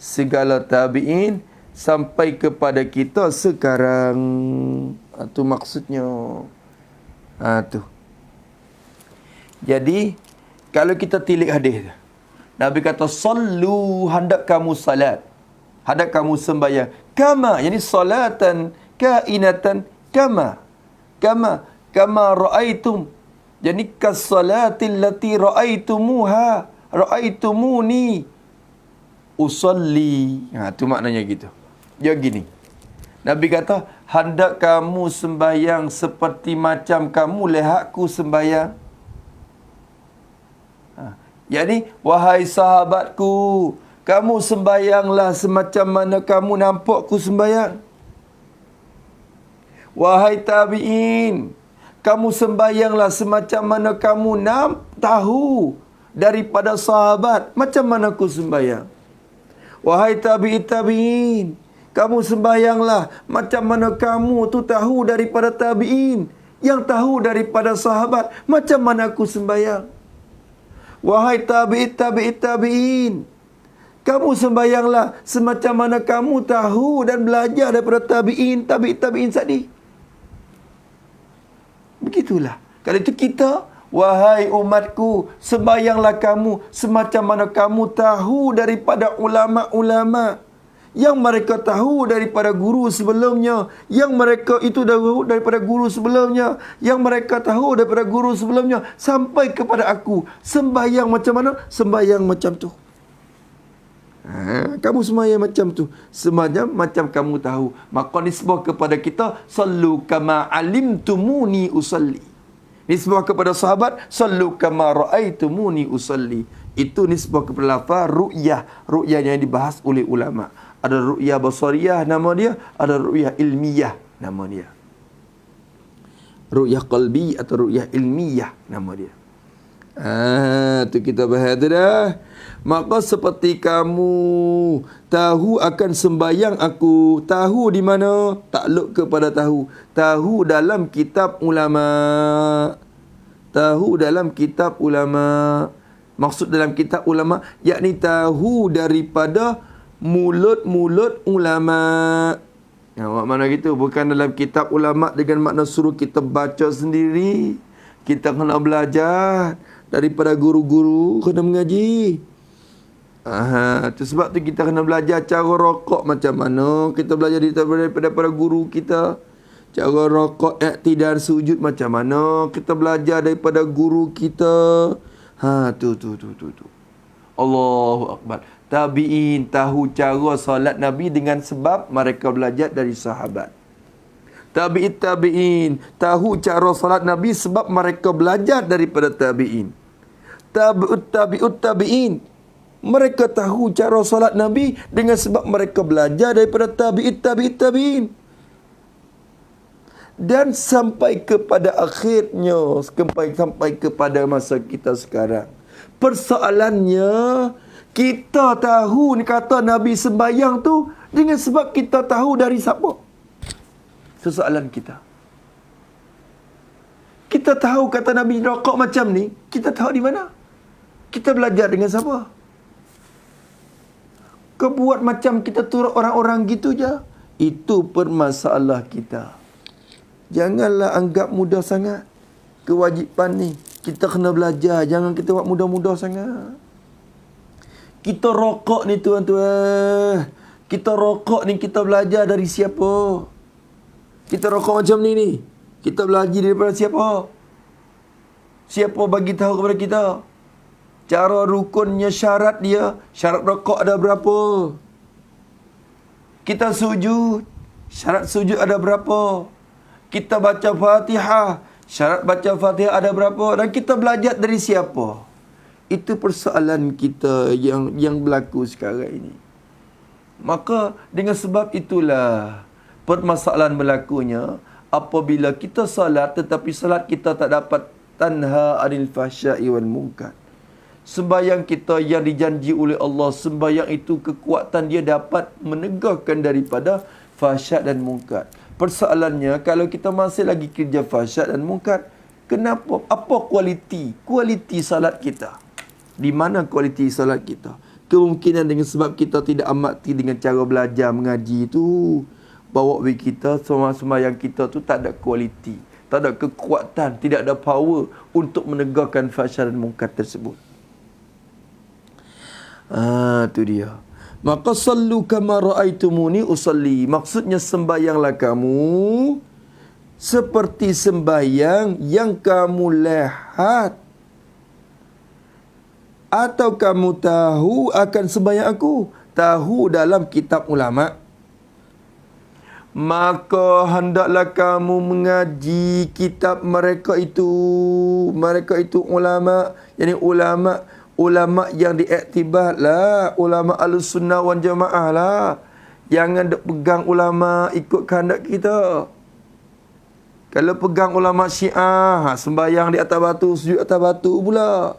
Segala tabi'in sampai kepada kita sekarang. Itu maksudnya. Tu. Jadi, kalau kita tilik hadis, Nabi kata, sallu, hendak kamu salat. Hendak kamu sembahyang. Kama, yani salatan kainatan kama. Kama ra'aitum. Yani kasalatil lati ra'aitumuha. Ra'aitumuni. Usalli. Tu maknanya gitu. Dia gini. Nabi kata, hendak kamu sembahyang seperti macam kamu lihatku sembahyang. Jadi, wahai sahabatku, kamu sembahyanglah semacam mana kamu nampakku sembahyang. Wahai tabi'in, kamu sembahyanglah semacam mana kamu tahu daripada sahabat macam mana aku sembahyang. Wahai tabi'in, kamu sembahyanglah macam mana kamu tu tahu daripada tabi'in yang tahu daripada sahabat macam mana aku sembahyang. Wahai tabi'in, kamu sembahyanglah semacam mana kamu tahu dan belajar daripada tabi'in tadi. Begitulah. Kalau itu kita, wahai umatku, sembahyanglah kamu semacam mana kamu tahu daripada ulama-ulama yang mereka tahu daripada guru sebelumnya, yang mereka itu tahu daripada guru sebelumnya, yang mereka tahu daripada guru sebelumnya, sampai kepada aku. Sembahyang macam mana? Sembahyang macam tu. Kamu sembahyang macam tu, sembahyang macam kamu tahu. Maka nisbah kepada kita, sallu kama alimtumuni usalli. Nisbah kepada sahabat, sallu kama ra'aitumuni usalli. Itu nisbah kepada lafaz ru'yah. Ru'yah yang dibahas oleh ulama. Ada ru'yah basariyah nama dia, ada ru'yah ilmiyah nama dia. Ru'yah qalbi atau ru'yah ilmiyah nama dia. Tu kita bahas dah. Maka seperti kamu tahu akan sembahyang aku. Tahu di mana? Takluk kepada tahu. Tahu dalam kitab ulama. Tahu dalam kitab ulama. Maksud dalam kitab ulama, yakni tahu daripada mulut-mulut ulama. Mana gitu? Bukan dalam kitab ulama dengan makna suruh kita baca sendiri. Kita kena belajar daripada guru-guru, kena mengaji. Sebab tu kita kena belajar cara rokok macam mana. Kita belajar daripada para guru kita. Cara rokok, iktidal, sujud macam mana. Kita belajar daripada guru kita. Tu. Allahu Akbar. Tabi'in tahu cara solat Nabi dengan sebab mereka belajar dari sahabat. Tabi'in tahu cara salat Nabi sebab mereka belajar daripada tabi'in. Tabi'in mereka tahu cara salat Nabi dengan sebab mereka belajar daripada tabi'in. Dan sampai kepada akhirnya, sampai kepada masa kita sekarang. Persoalannya, kita tahu ni kata Nabi sembahyang tu dengan sebab kita tahu dari siapa? Soalan kita. Kita tahu kata Nabi rokok macam ni, kita tahu di mana? Kita belajar dengan siapa? Kebuat macam kita turut orang-orang gitu je. Itu permasalah kita. Janganlah anggap mudah sangat kewajipan ni. Kita kena belajar. Jangan kita buat mudah-mudah sangat. Kita rokok ni tuan-tuan. Kita rokok ni kita belajar dari siapa? Kita rokok macam ni. Kita belajar daripada siapa? Siapa bagi tahu kepada kita? Cara rukunnya syarat dia. Syarat rokok ada berapa? Kita sujud. Syarat sujud ada berapa? Kita baca Fatihah. Syarat baca Fatihah ada berapa? Dan kita belajar dari siapa? Itu persoalan kita yang berlaku sekarang ini. Maka dengan sebab itulah permasalahan berlakunya apabila kita salat tetapi salat kita tak dapat tanha anil fahsya'i wal munkar. Sembahyang kita yang dijanji oleh Allah, sembahyang itu kekuatan dia dapat menegakkan daripada fahsyat dan munkar. Persoalannya, kalau kita masih lagi kerja fahsyat dan munkar, kenapa? Apa kualiti salat kita? Di mana kualiti salat kita? Kemungkinan dengan sebab kita tidak amati dengan cara belajar mengaji itu, bawa kita, sembahyang kita tu tak ada kualiti, tak ada kekuatan, tidak ada power untuk menegakkan fahsyat dan munkar tersebut. Tu dia. Maka sallu kama ra'aitumuni usalli. Maksudnya sembahyanglah kamu seperti sembahyang yang kamu lihat atau kamu tahu akan sembahyang aku. Tahu dalam kitab ulama. Maka hendaklah kamu mengaji kitab mereka itu. Mereka itu ulama, yakni ulama yang diiktibar lah, ulama Ahlussunnah wal Jamaah lah. Jangan duk pegang ulama ikut kehendak kita. Kalau pegang ulama Syiah, sembahyang di atas batu, sujud atas batu pula.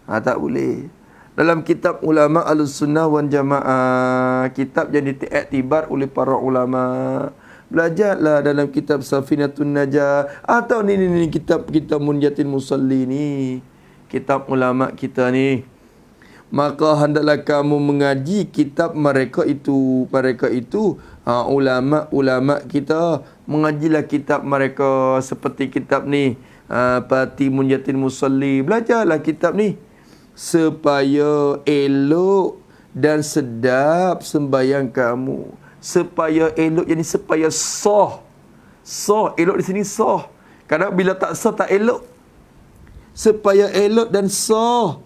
Tak boleh. Dalam kitab ulama Ahlussunnah wal Jamaah, kitab yang diiktibar oleh para ulama. Belajarlah dalam kitab Safinatun Najah atau ni kitab Munjatil Musalli ni. Kitab ulama kita ni. Maka hendaklah kamu mengaji kitab mereka itu. Ulama kita. Mengajilah kitab mereka seperti kitab ni. Pati Munjatil Musalli. Belajarlah kitab ni. Supaya elok dan sedap sembahyang kamu. Supaya elok, jadi supaya sah. Sah, elok di sini sah. Kadang bila tak sah tak elok. Supaya elok dan sah.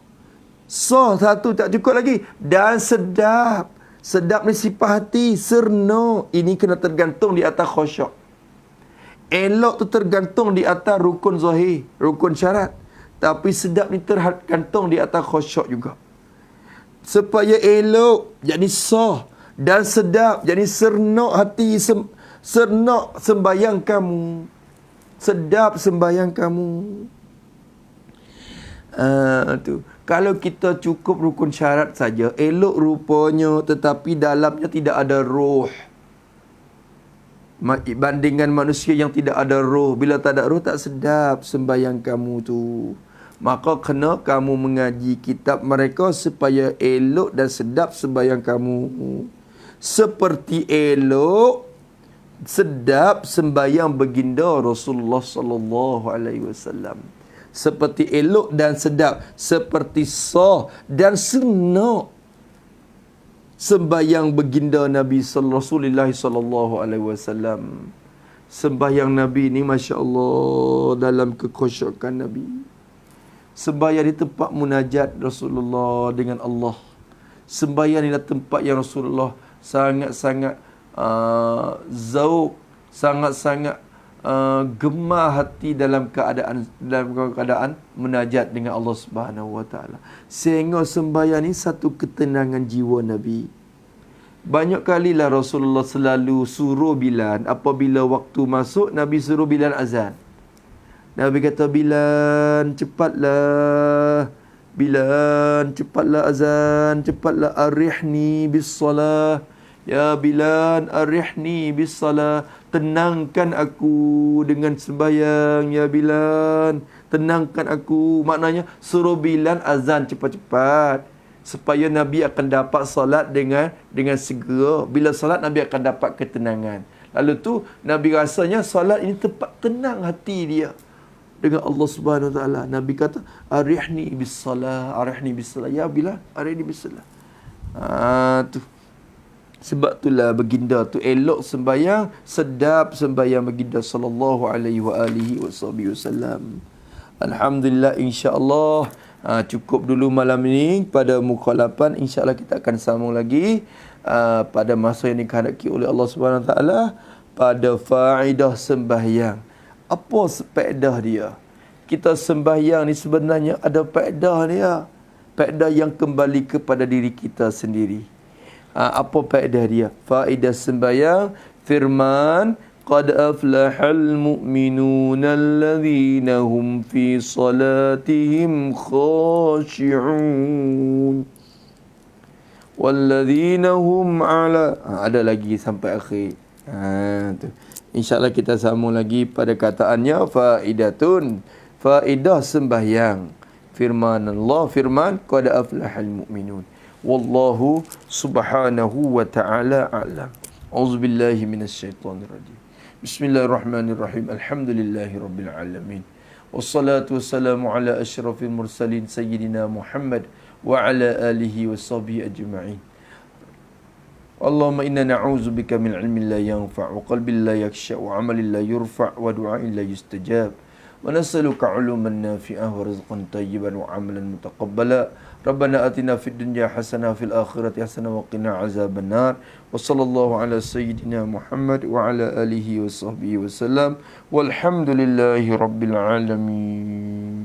Sah satu tak cukup lagi. Dan sedap. Sedap ni sifat hati. Serno. Ini kena tergantung di atas khusyuk. Elok tu tergantung di atas rukun zahir. Rukun syarat. Tapi sedap ni tergantung di atas khusyuk juga. Supaya elok. Jadi sah. Dan sedap. Jadi serno hati. Serno sembahyang kamu. Sedap sembahyang kamu. Tu. Kalau kita cukup rukun syarat saja, elok rupanya tetapi dalamnya tidak ada roh. Bandingan manusia yang tidak ada roh, bila tak ada roh tak sedap sembahyang kamu tu. Maka kena kamu mengaji kitab mereka supaya elok dan sedap sembahyang kamu. Seperti elok sedap sembahyang baginda Rasulullah sallallahu alaihi wasallam. Seperti elok dan sedap, seperti sah dan sunnah sembahyang baginda Nabi Rasulullah sallallahu alaihi wasallam. Sembahyang Nabi ni masya-Allah dalam kekhusyukan Nabi. Sembahyang di tempat munajat Rasulullah dengan Allah. Sembahyang di tempat yang Rasulullah sangat-sangat zauq, sangat-sangat gemar hati dalam keadaan munajat dengan Allah Subhanahu Wa Taala. Sehingga sembahyang ni satu ketenangan jiwa Nabi. Banyak kalilah Rasulullah selalu suruh Bilal, apabila waktu masuk, Nabi suruh Bilal azan. Nabi kata, Bilal, cepatlah. Bilal, cepatlah azan. Cepatlah, arihni bis salah. Ya Bilal, arihni bis salah. Tenangkan aku dengan sembahyang, ya Bilal. Tenangkan aku. Maknanya, suruh Bilal azan cepat-cepat. Supaya Nabi akan dapat salat dengan segera. Bila salat, Nabi akan dapat ketenangan. Lalu tu, Nabi rasanya salat ini tempat tenang hati dia dengan Allah Subhanahu Wa Taala. Nabi kata, arihni bis salah, arihni bis salah. Ya Bilal, arihni bis salah. Tu. Sebab itulah baginda tu elok sembahyang, sedap sembahyang baginda sallallahu alaihi wa alihi wasallam. Alhamdulillah, insya-Allah cukup dulu malam ini pada muka 8. Insya-Allah kita akan sambung lagi pada masa yang dikehendaki oleh Allah Subhanahu Wa Taala pada faedah sembahyang. Apa faedah dia? Kita sembahyang ni sebenarnya ada faedah dia. Faedah yang kembali kepada diri kita sendiri. Apa faedah dia? Faedah sembahyang, firman, qad aflahal mu'minuna alladhina hum fi salatihim khashi'un walladhina hum ala, ada lagi sampai akhir. Tu. InsyaAllah kita sambung lagi pada kataannya, faidatun, faedah sembahyang. Firman Allah, firman, qad aflahal mu'minun. Wallahu subhanahu wa ta'ala a'lam. A'udzubillahi minasyaitonir rajim. Bismillahirrahmanirrahim. Alhamdulillahi rabbil alamin. Wassalatu wassalamu ala asyrafil mursalin sayyidina Muhammad wa ala alihi wa sahbihi ajma'in. Allahumma inna na'udzubika min ilmin la yanfa' wa qalbin la yakhsha' wa 'amalin la yurfa' wa du'ain la yustajab. Wa nas'aluka 'uluman nafi'ah wa rizqan tayyiban wa 'amalan mutaqabbala. Rabbana atina fid dunya hasanah fil akhirati hasanah wa qina azabannar. Wa sallallahu ala sayyidina Muhammad wa ala alihi wa sahbihi wasallam. Walhamdulillahi rabbil alamin.